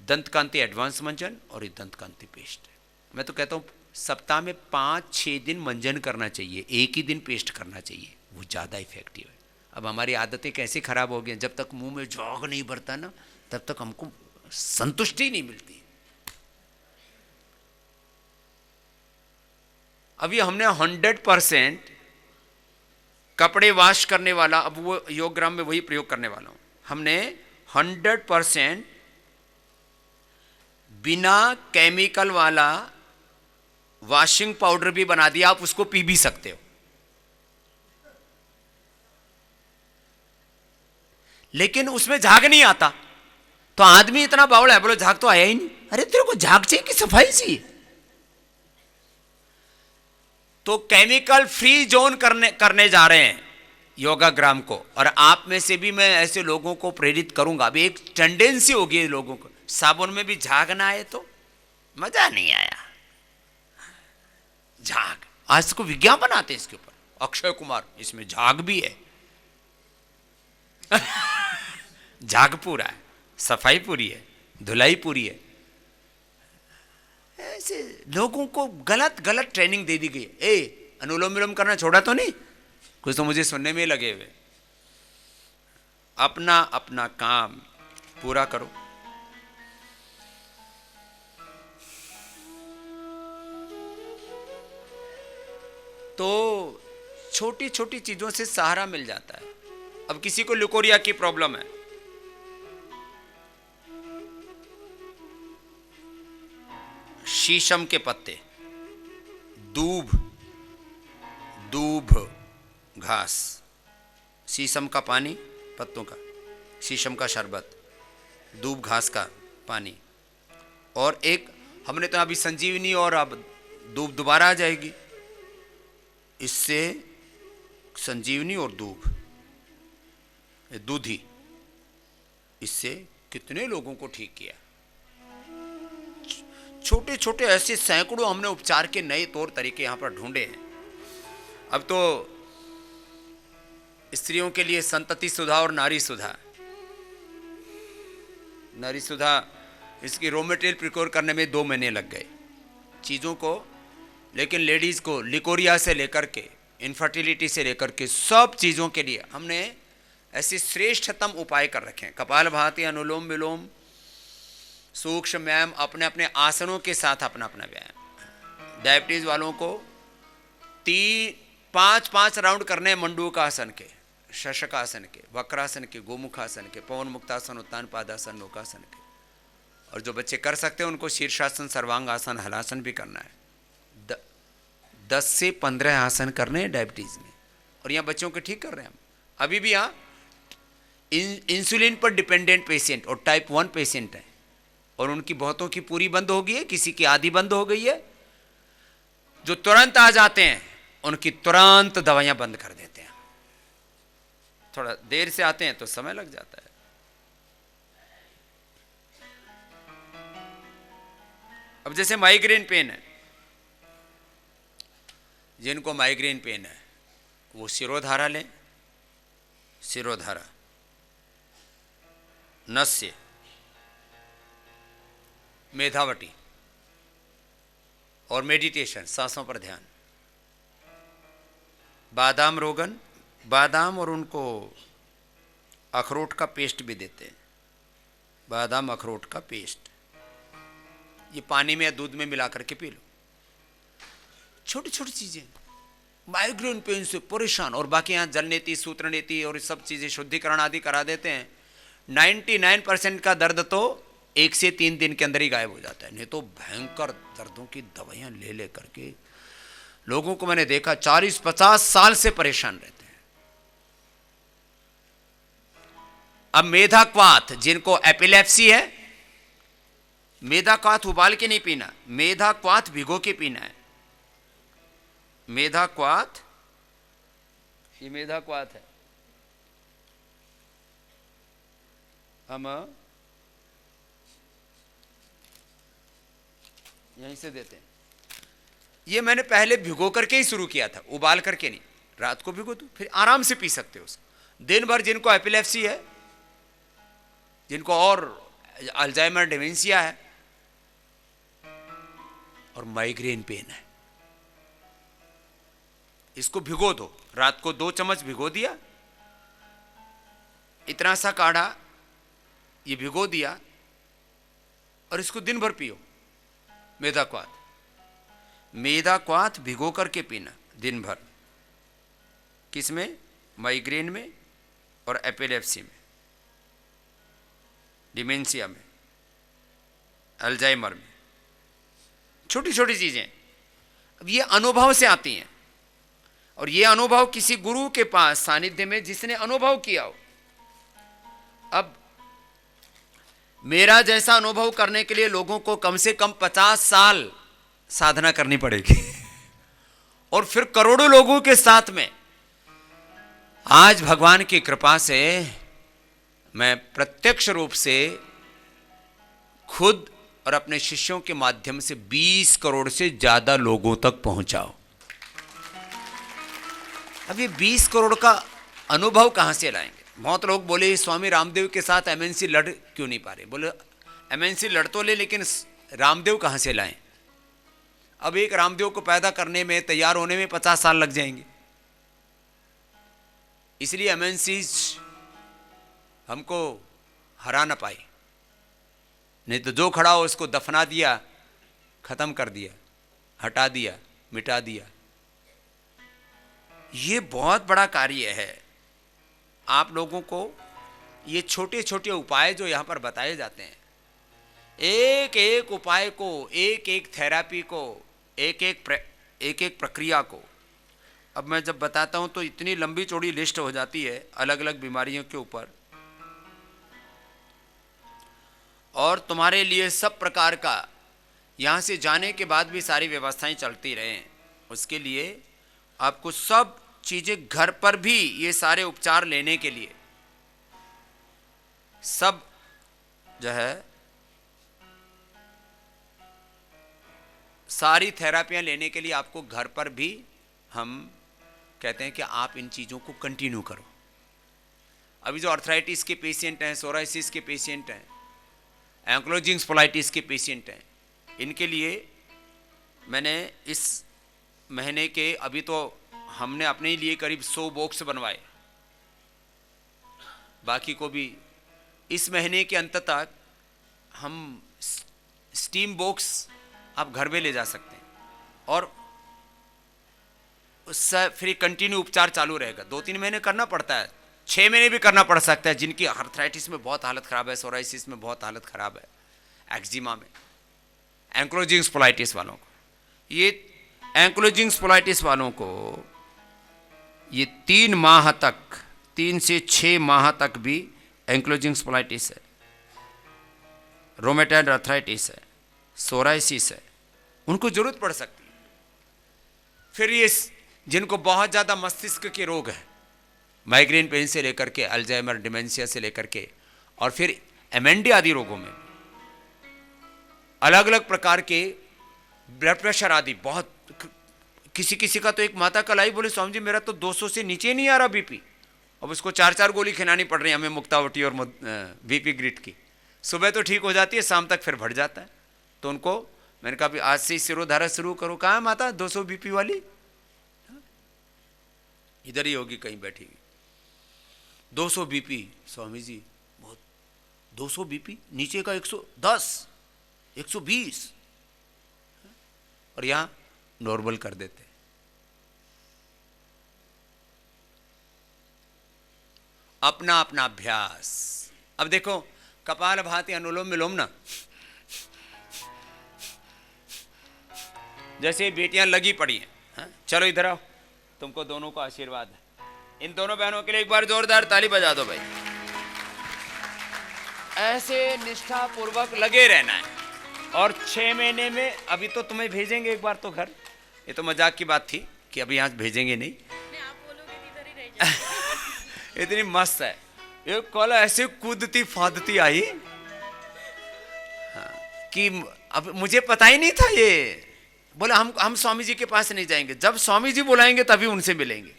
Speaker 1: दंतकांति एडवांस मंजन और ये दंतकांति पेस्ट। मैं तो कहता हूं सप्ताह में 5-6 दिन मंजन करना चाहिए, एक ही दिन पेस्ट करना चाहिए, वो ज़्यादा इफेक्टिव है। अब हमारी आदतें कैसे खराब हो गई, जब तक मुंह में झाग नहीं भरता ना, तब तक हमको संतुष्टि नहीं मिलती। अभी हमने 100% कपड़े वॉश करने वाला, अब वो योगग्राम में वही प्रयोग करने वाला हूं। हमने 100% बिना केमिकल वाला वॉशिंग पाउडर भी बना दिया। आप उसको पी भी सकते हो। लेकिन उसमें झाग नहीं आता, तो आदमी इतना बावड़ा है, बोलो झाग तो आया ही नहीं। अरे तेरे को झाग चाहिए कि सफाई चाहिए? तो केमिकल फ्री जोन करने जा रहे हैं योगाग्राम को। और आप में से भी मैं ऐसे लोगों को प्रेरित करूंगा। अभी एक टेंडेंसी होगी लोगों को, साबुन में भी झाग ना आए तो मजा नहीं आया। झाग आज को विज्ञापन आते हैं इसके ऊपर, अक्षय कुमार इसमें झाग भी है। झाग पूरा है, सफाई पूरी है, धुलाई पूरी है। ऐसे लोगों को गलत गलत ट्रेनिंग दे दी गई। अनुलोम विलोम करना छोड़ा तो नहीं, कुछ तो मुझे सुनने में लगे हुए। अपना अपना काम पूरा करो। तो छोटी छोटी चीजों से सहारा मिल जाता है। अब किसी को ल्यूकोरिया की प्रॉब्लम है, शीशम के पत्ते, दूब घास, शीशम का पानी, पत्तों का, शीशम का शरबत, दूब घास का पानी, और एक हमने तो अभी संजीवनी, और अब दूब दोबारा आ जाएगी। इससे संजीवनी और दूब, दूधी, इससे कितने लोगों को ठीक किया। छोटे छोटे ऐसे सैकड़ों हमने उपचार के नए तौर तरीके यहां पर ढूंढे हैं। अब तो स्त्रियों के लिए संतति सुधा और नारी सुधा, इसकी रॉ मटेरियल प्रिकोर करने में 2 महीने लग गए चीज़ों को। लेकिन लेडीज़ को लिकोरिया से लेकर के, इनफर्टिलिटी से लेकर के, सब चीज़ों के लिए हमने ऐसे श्रेष्ठतम उपाय कर रखे हैं। कपालभाति, अनुलोम विलोम, सूक्ष्म व्यायाम, अपने अपने आसनों के साथ अपना अपना व्यायाम। डायबिटीज वालों को 5-5 राउंड करने हैं मंडूकासन के, शशकासन के, वक्रासन के, गोमुखासन के, पवन मुक्तासन, उत्तान पादासन, नौकासन के। और जो बच्चे कर सकते हैं उनको शीर्षासन, सर्वांगासन, हलासन भी करना है। 10 से 15 आसन करने हैं डायबिटीज में। और यहाँ बच्चों को ठीक कर रहे हैं हम। अभी भी यहाँ इंसुलिन पर डिपेंडेंट पेशेंट और टाइप 1 पेशेंट है, और उनकी बहुतों की पूरी बंद हो गई है, किसी की आधी बंद हो गई है। जो तुरंत आ जाते हैं उनकी तुरंत दवाइयां बंद कर देते हैं। थोड़ा देर से आते हैं तो समय लग जाता है। अब जैसे माइग्रेन पेन है, जिनको माइग्रेन पेन है वो शिरोधारा लें। शिरोधारा, नस्य, मेधावटी और मेडिटेशन, सांसों पर ध्यान। बादाम रोगन, बादाम और उनको अखरोट का पेस्ट भी देते हैं। बादाम अखरोट का पेस्ट, ये पानी में या दूध में मिला करके पी लो। छोटी छोटी चीजें, माइग्रेन पेन से परेशान, और बाकी यहाँ जल नीति, सूत्र नीति और सब चीजें, शुद्धिकरण आदि करा देते हैं। 99% का दर्द तो 1 से 3 दिन के अंदर ही गायब हो जाता है। नहीं तो भयंकर दर्दों की दवाइयां ले ले करके लोगों को मैंने देखा 40-50 साल से परेशान रहते हैं। अब मेधाक्वाथ, जिनको एपिलेप्सी है, मेधाक्वाथ उबाल के नहीं पीना, मेधाक्वाथ भिगो के पीना है। मेधाक्वाथ, ये मेधाक्वाथ है, हम यहीं से देते हैं। ये मैंने पहले भिगो करके ही शुरू किया था, उबाल करके नहीं। रात को भिगो दो, फिर आराम से पी सकते हो उसको। दिन भर जिनको एपिलेप्सी है, जिनको और अल्जाइमर, डिमेंशिया है और माइग्रेन पेन है, इसको भिगो दो। रात को 2 चम्मच भिगो दिया, इतना सा काढ़ा ये भिगो दिया, और इसको दिन भर पियो। मेधाक्वाथ, मेधाक्वाथ भिगो करके पीना दिन भर। किसमें? माइग्रेन में और एपिलेप्सी में, डिमेंशिया में, अल्जाइमर में। छोटी छोटी चीजें अब ये अनुभव से आती हैं, और ये अनुभव किसी गुरु के पास सानिध्य में, जिसने अनुभव किया हो। अब मेरा जैसा अनुभव करने के लिए लोगों को कम से कम 50 साल साधना करनी पड़ेगी, और फिर करोड़ों लोगों के साथ में। आज भगवान की कृपा से मैं प्रत्यक्ष रूप से खुद और अपने शिष्यों के माध्यम से 20 करोड़ से ज्यादा लोगों तक पहुंचाओ। अब ये 20 करोड़ का अनुभव कहां से लाएंगे? बहुत लोग बोले स्वामी रामदेव के साथ एमएनसी लड़ क्यों नहीं पा रहे? बोले एमएनसी लड़ तो ले, लेकिन रामदेव कहां से लाएं? अब एक रामदेव को पैदा करने में, तैयार होने में 50 साल लग जाएंगे। इसलिए एमएनसी हमको हरा ना पाए। नहीं तो जो खड़ा हो उसको दफना दिया, खत्म कर दिया, हटा दिया, मिटा दिया। ये बहुत बड़ा कार्य है। आप लोगों को ये छोटे छोटे उपाय जो यहां पर बताए जाते हैं, एक एक उपाय को, एक एक थेरेपी को, एक एक प्रक्रिया को, अब मैं जब बताता हूं तो इतनी लंबी चौड़ी लिस्ट हो जाती है अलग अलग बीमारियों के ऊपर। और तुम्हारे लिए सब प्रकार का यहां से जाने के बाद भी सारी व्यवस्थाएं चलती रहें, उसके लिए आपको सब चीजें घर पर भी, ये सारे उपचार लेने के लिए सब जो है, सारी थेरापियां लेने के लिए आपको घर पर भी हम कहते हैं कि आप इन चीजों को कंटिन्यू करो। अभी जो आर्थराइटिस के पेशेंट हैं, सोराइसिस के पेशेंट हैं, एंक्लोजिंग स्पोलाइटिस के पेशेंट हैं, इनके लिए मैंने इस महीने के, अभी तो हमने अपने लिए करीब 100 बॉक्स बनवाए, बाकी को भी इस महीने के अंत तक हम स्टीम बॉक्स आप घर में ले जा सकते हैं और उससे फिर कंटिन्यू उपचार चालू रहेगा। 2-3 महीने करना पड़ता है, 6 महीने भी करना पड़ सकता है। जिनकी आर्थराइटिस में बहुत हालत खराब है, सोराइसिस में बहुत हालत खराब है, एक्जिमा में, एंक्लोजिंग स्पोलाइटिस वालों को, ये एंक्लोजिंग स्पोलाइटिस वालों को ये 3 माह तक, 3 से 6 माह तक भी एंक्लोजिंग स्पोलाइटिस है, रोमेटॉइड आर्थराइटिस है, सोराइसिस है, उनको जरूरत पड़ सकती है। फिर ये जिनको बहुत ज़्यादा मस्तिष्क के रोग है, माइग्रेन पेन से लेकर के अल्जाइमर डिमेंशिया से लेकर के, और फिर एमएनडी आदि रोगों में अलग अलग प्रकार के ब्लड प्रेशर आदि, बहुत किसी किसी का तो, एक माता कल आई, बोले स्वामी जी मेरा तो 200 से नीचे नहीं आ रहा बीपी। अब उसको 4-4 गोली खिलानी पड़ रही है हमें, मुक्तावटी और बीपी ग्रिड की। सुबह तो ठीक हो जाती है, शाम तक फिर बढ़ जाता है। तो उनको मैंने कहा भी आज से सिरोधारा शुरू करो। कहाँ माता 200 बीपी वाली? इधर ही होगी कहीं बैठी हुई। 200 बीपी स्वामी जी, बहुत 200 बीपी, नीचे का 110, 120, और यहां नॉर्मल कर देते। अपना अपना अभ्यास। अब देखो कपाल भाती अनुलोम विलोम ना, जैसे बेटियां लगी पड़ी हैं, चलो इधर आओ, तुमको दोनों को आशीर्वाद है। इन दोनों बहनों के लिए एक बार जोरदार ताली बजा दो भाई। ऐसे निष्ठा पूर्वक लगे रहना है, और 6 महीने में, अभी तो तुम्हें भेजेंगे एक बार तो घर, ये तो मजाक की बात थी कि अभी यहाँ भेजेंगे नहीं,
Speaker 2: आप बोलोगे इधर ही रह जाएगा।
Speaker 1: इतनी मस्त है ये कल, ऐसे कूदती फादती आई कि अब मुझे पता ही नहीं था। ये बोला हम स्वामी जी के पास नहीं जाएंगे, जब स्वामी जी बुलाएंगे तभी उनसे मिलेंगे।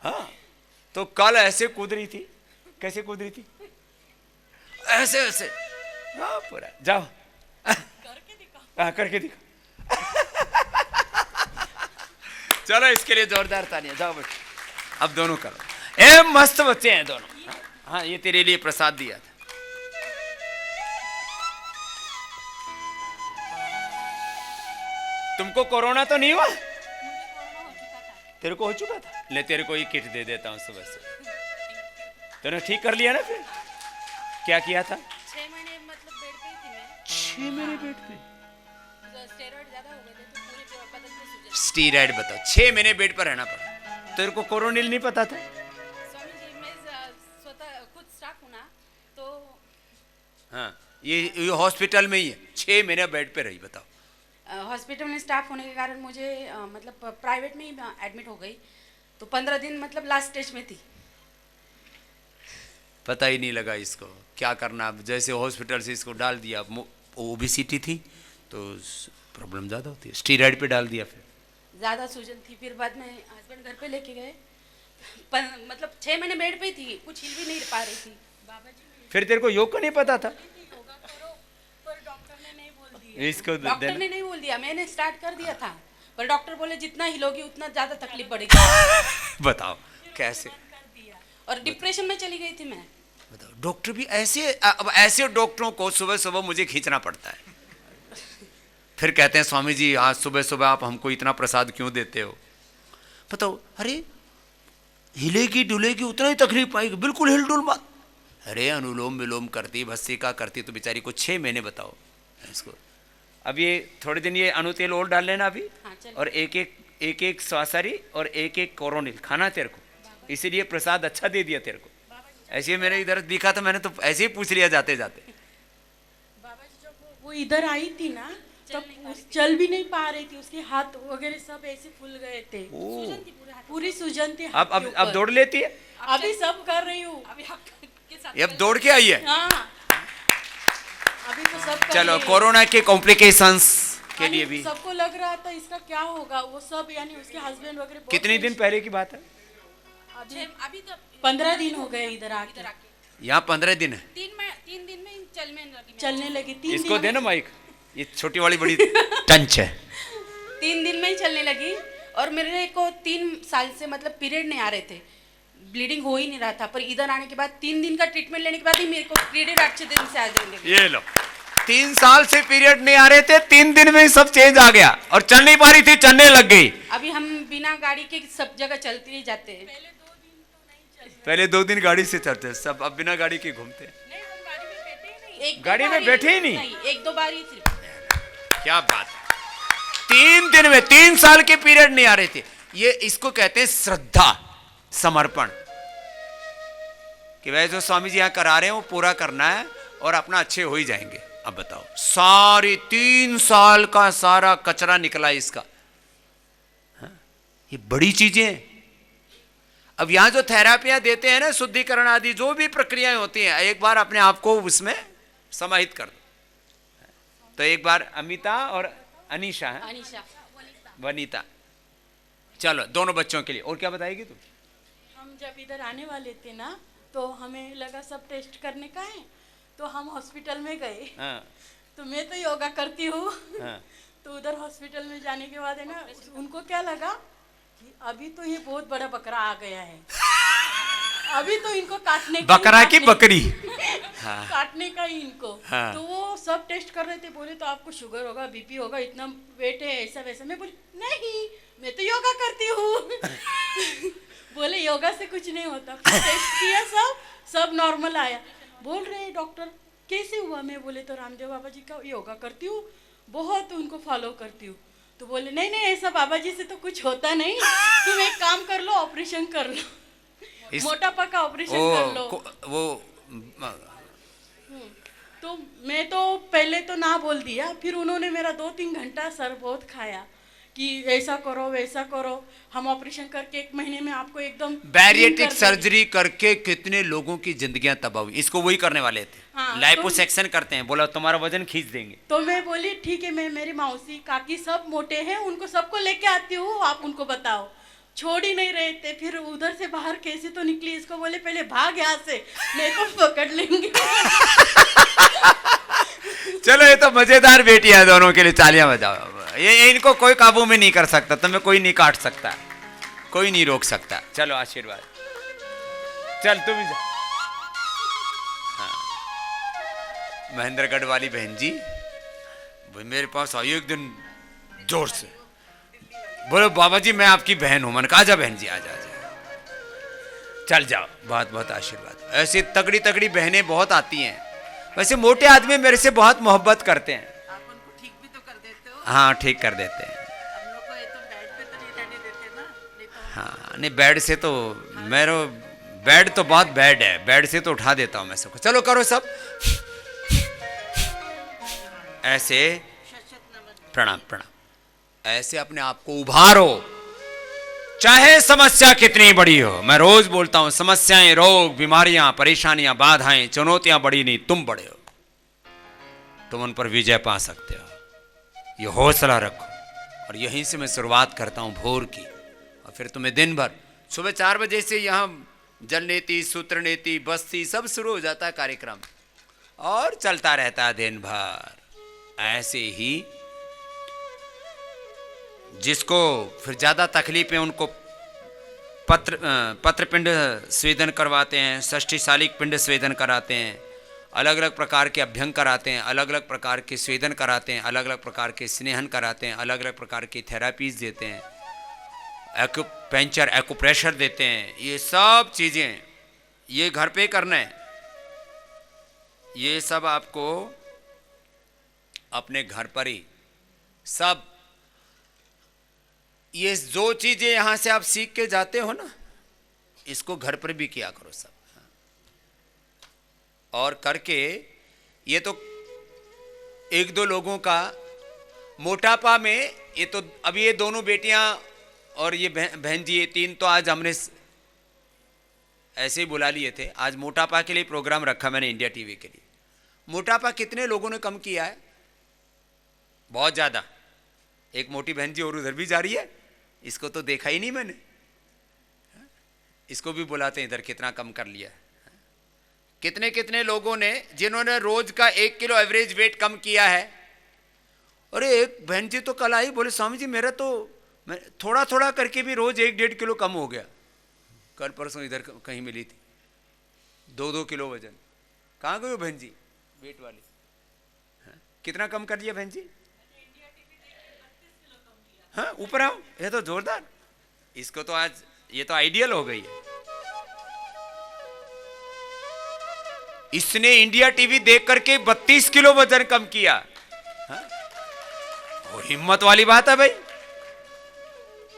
Speaker 1: हाँ, तो कल ऐसे कूद रही थी। कैसे कूद रही थी? ऐसे ऐसे, हाँ पूरा। जाओ
Speaker 2: करके दिखाओ।
Speaker 1: हाँ करके दिखाओ। चलो इसके लिए जोरदार तालियां। जाओ बेटे, अब दोनों करो। ए मस्त बच्चे हैं दोनों। हाँ ये तेरे लिए प्रसाद दिया था। तुमको कोरोना तो नहीं हुआ? तेरे को हो चुका था। ले तेरे को ये किट दे देता हूँ सुबह से। तूने ठीक कर लिया ना? फिर क्या किया था?
Speaker 2: 6 महीने मतलब बेड पे ही थी मैं।
Speaker 1: 6 महीने बेड पे?
Speaker 2: स्टेरॉइड ज्यादा हो गए थे तो पूरे बदन में सूजन।
Speaker 1: स्टीरॉइड बताओ, 6 महीने बेड पर रहना पड़ा। तेरे को कोरोनिल नहीं पता था?
Speaker 2: स्वामी जी मैं स्वतः खुद स्टार्ट हूं ना, तो
Speaker 1: हाँ ये हॉस्पिटल में ही है, 6 महीने बेड पे रही। बताओ
Speaker 2: हॉस्पिटल में स्टाफ होने के कारण मुझे मतलब प्राइवेट में ही एडमिट हो गई, तो 15 दिन मतलब लास्ट स्टेज में थी।
Speaker 1: पता ही नहीं लगा इसको क्या करना। अब जैसे हॉस्पिटल से इसको डाल दिया, ओबेसिटी थी तो प्रॉब्लम ज़्यादा होती है, स्टीरॉयड पे डाल दिया, फिर
Speaker 2: ज़्यादा सूजन थी। फिर बाद में हस्बैंड घर पे लेके गए, मतलब 6 महीने बेड पे थी, कुछ हिल भी नहीं पा रही थी। बाबा जी
Speaker 1: फिर तेरे को योग का नहीं पता था?
Speaker 2: योगा करो, पर डॉक्टर ने नहीं बोल दिया।
Speaker 1: इसको
Speaker 2: डॉक्टर ने नहीं बोल दिया, मैंने स्टार्ट कर दिया था, पर डॉक्टर बोले जितना हिलोगी उतना ज़्यादा तकलीफ बढ़ेगी।
Speaker 1: बताओ कैसे।
Speaker 2: और डिप्रेशन में चली गई थी मैं।
Speaker 1: बताओ, डॉक्टर भी ऐसे, अब ऐसे डॉक्टरों को सुबह सुबह मुझे खींचना पड़ता है। फिर कहते हैं स्वामी जी आज सुबह सुबह आप हमको इतना प्रसाद क्यों देते हो? बताओ, अरे हिलेगी डुलेगी उतना ही तकलीफ पाएगी, बिल्कुल हिल डुल मत। अरे अनुलोम विलोम करती, भस्त्रिका करती तो बेचारी को 6 महीने बताओ इसको। अब ये थोड़े दिन ये अणुतेल और डाल लेना अभी।
Speaker 2: हाँ, चलिए।
Speaker 1: और एक एक स्वासारी और एक कोरोनिल खाना तेरे को, इसीलिए प्रसाद अच्छा दे दिया तेरे को। ऐसे ही मेरे इधर दिखा था, मैंने तो ऐसे ही पूछ लिया जाते जाते।
Speaker 3: बाबा जी जब वो इधर आई थी ना, तब चल भी नहीं पा रही थी, उसके हाथ वगैरह सब ऐसे फूल गए थे, पूरी सूजन थी हाथ के
Speaker 1: अब
Speaker 3: ऊपर।
Speaker 1: दौड़ लेती है?
Speaker 3: अभी सब कर रही हूँ।
Speaker 2: अभी आपके साथ
Speaker 1: ये अब दौड़ के आई है।
Speaker 3: हाँ, अभी तो सब कर
Speaker 1: चलो,
Speaker 3: रही हूँ।
Speaker 1: कोरोना के कॉम्प्लिकेशंस के
Speaker 3: यानी
Speaker 1: लिए भी
Speaker 3: सबको लग रहा था इसका क्या होगा, वो सब यानी उसके हस्बैंड वगैरह बहुत
Speaker 1: कितने दिन पहले की बात है?
Speaker 2: अभी तो
Speaker 3: 15 दिन हो गए इधर आके,
Speaker 2: इधर आके
Speaker 1: यहाँ 15 दिन है।
Speaker 2: 3 दिन में ही चलने लगी मैं।
Speaker 3: चलने लगी 3
Speaker 1: इसको
Speaker 3: दिन
Speaker 1: देना माइक, ये छोटी वाली बड़ी टंच है।
Speaker 2: 3 दिन में ही चलने लगी। और मेरे को 3 साल से मतलब पीरियड नहीं आ रहे थे, ब्लीडिंग हो ही नहीं रहा था, पर इधर आने के बाद 3 दिन का ट्रीटमेंट लेने के बाद ही मेरे को पीरियड अच्छे दिन से आ जाएंगे।
Speaker 1: ये लो, 3 साल से पीरियड नहीं आ रहे थे, 3 दिन में ही सब चेंज आ गया और चल नहीं पा रही थी, चलने लग गई।
Speaker 2: अभी हम बिना गाड़ी के सब जगह चलते ही जाते हैं।
Speaker 1: पहले 2 दिन गाड़ी से चलते सब, अब बिना गाड़ी के घूमते।
Speaker 2: एक दो
Speaker 1: गाड़ी में
Speaker 2: बारी
Speaker 1: बैठे ही नहीं?
Speaker 2: 1-2 बार ही सिर्फ।
Speaker 1: क्या बात है, 3 दिन में 3 साल के पीरियड नहीं आ रहे थे। ये इसको कहते हैं श्रद्धा, समर्पण, कि वह जो स्वामी जी यहाँ करा रहे हैं वो पूरा करना है और अपना अच्छे हो ही जाएंगे। अब बताओ, सारी 3 साल का सारा कचरा निकला इसका। हाँ? ये बड़ी चीजें हैं। अब यहां जो थेरापियां देते हैं ना, शुद्धिकरण आदि जो भी प्रक्रियाएं होती हैं, एक बार अपने आप को उसमें समाहित कर दो। तो एक बार अमिता और अनीशा है,
Speaker 2: अनीशा
Speaker 1: वनीता, चलो दोनों बच्चों के लिए। और क्या बताएगी तुम?
Speaker 3: हम जब इधर आने वाले थे ना, तो हमें लगा सब टेस्ट करने का है, तो हम हॉस्पिटल में गए।
Speaker 1: हाँ,
Speaker 3: तो मैं तो योगा करती हूँ।
Speaker 1: हाँ।
Speaker 3: तो उधर हॉस्पिटल में जाने के बाद है ना, उनको क्या लगा कि अभी तो ये बहुत बड़ा बकरा आ गया है, अभी तो इनको काटने का
Speaker 1: बकरा की बकरी। हाँ।
Speaker 3: काटने का ही इनको।
Speaker 1: हाँ।
Speaker 3: तो वो सब टेस्ट कर रहे थे, बोले तो आपको शुगर होगा, बीपी होगा, इतना वेट है, ऐसा वैसा। मैं बोली नहीं, मैं तो योगा करती हूँ। बोले योगा से कुछ नहीं होता। टेस्ट किया, सब नॉर्मल आया। बोल रहे डॉक्टर कैसे हुआ? मैं बोले तो रामदेव बाबा जी का योगा करती हूँ, बहुत उनको फॉलो करती हूँ। तो बोले नहीं नहीं, ऐसा बाबा जी से तो कुछ होता नहीं, तुम एक काम कर लो, ऑपरेशन कर लो, मोटापा का ऑपरेशन कर लो।
Speaker 1: वो
Speaker 3: तो मैं तो पहले तो ना बोल दिया, फिर उन्होंने मेरा 2-3 घंटा सर बहुत खाया कि ऐसा करो वैसा करो, हम ऑपरेशन करके 1 महीने में आपको एकदम
Speaker 1: बैरिएट्रिक सर्जरी करके कितने लोगों की जिंदगियां तबाह हुई। इसको वही करने वाले थे।
Speaker 3: हाँ,
Speaker 1: लाइपोसेक्शन करते हैं, बोला तुम्हारा वजन खींच देंगे।
Speaker 3: तो मैं बोली ठीक है, मैं मेरी मौसी काकी सब मोटे हैं, उनको सबको लेके आती हूँ, आप उनको बताओ। छोड़ ही नहीं रहे थे। फिर उधर से बाहर कैसे तो निकली, इसको बोले पहले भाग यहाँ से, नहीं तो पकड़ लेंगे।
Speaker 1: चलो, ये तो मजेदार बेटी है, दोनों के लिए तालियां बजाओ। ये इनको कोई काबू में नहीं कर सकता, तुम्हें कोई नहीं काट सकता, कोई नहीं रोक सकता। चलो आशीर्वाद, चल तुम जा। हाँ। महेंद्रगढ़ वाली बहन जी मेरे पास आई एक दिन जोर से, बोलो बाबा जी मैं आपकी बहन हूं। मैंने कहा आजा बहन जी, आजा आजा, चल जाओ, बहुत बहुत आशीर्वाद। ऐसी तगड़ी तगड़ी बहनें बहुत आती हैं। वैसे मोटे आदमी मेरे से बहुत मोहब्बत करते हैं।
Speaker 4: आप उनको ठीक भी तो कर देते हो।
Speaker 1: हाँ, ठीक कर देते हैं।
Speaker 4: हम लोग को ये तो बेड पे तो नहीं रहने देते ना, नहीं तो
Speaker 1: हाँ, नहीं बेड से तो मेरा बेड तो बहुत बेड है, बेड से तो उठा देता हूँ मैं सबको। चलो करो सब ऐसे। प्रणाम प्रणाम। ऐसे अपने आप को उभारो, चाहे समस्या कितनी बड़ी हो। मैं रोज बोलता हूं, समस्याएं, रोग, बीमारियां, परेशानियां, बाधाएं, चुनौतियां बड़ी नहीं, तुम बड़े हो, तुम उन पर विजय पा सकते हो। ये हौसला रखो। और यहीं से मैं शुरुआत करता हूं भोर की, और फिर तुम्हें दिन भर सुबह 4 बजे से यहाँ जल नीति, सूत्र नीति, बस्ती सब शुरू हो जाता है कार्यक्रम, और चलता रहता है दिन भर। ऐसे ही जिसको फिर ज्यादा तकलीफ है उनको पत्र पिंड स्वेदन करवाते हैं, षष्ठी शालिक पिंड स्वेदन कराते हैं, अलग अलग प्रकार के अभ्यंग कराते हैं, अलग अलग प्रकार के स्वेदन कराते हैं, अलग अलग प्रकार के स्नेहन कराते हैं, अलग अलग प्रकार की थेरापीज देते हैं, एक्यूपेंचर, एक्यूप्रेशर देते हैं। ये सब चीज़ें ये घर पे करना है। ये सब आपको अपने घर पर ही सब, ये जो चीज़ें यहाँ से आप सीख के जाते हो ना, इसको घर पर भी किया करो सब। और करके ये तो 1-2 लोगों का मोटापा में, ये तो अभी ये दोनों बेटियां और ये बहन जी, ये 3 तो आज हमने ऐसे ही बुला लिए थे। आज मोटापा के लिए प्रोग्राम रखा मैंने इंडिया टीवी के लिए। मोटापा कितने लोगों ने कम किया है? बहुत ज़्यादा। एक मोटी बहन जी और उधर भी जा रही है, इसको तो देखा ही नहीं मैंने। इसको भी बुलाते हैं इधर, कितना कम कर लिया है। कितने कितने लोगों ने, जिन्होंने रोज का 1 किलो एवरेज वेट कम किया है। अरे एक बहन जी तो कल आई, बोले स्वामी जी मेरा तो मैं थोड़ा थोड़ा करके भी रोज 1-1.5 किलो कम हो गया। कल परसों इधर कहीं मिली थी, 2-2 किलो वजन। कहाँ गई हो बहन जी वेट वाली? हाँ? कितना कम कर दिया बहन जी? हाँ ऊपर आओ, ये तो जोरदार। इसको तो आज ये तो आइडियल हो गई है। इसने इंडिया टीवी देख करके 32 किलो वजन कम किया। हाँ? वो हिम्मत वाली बात है भाई।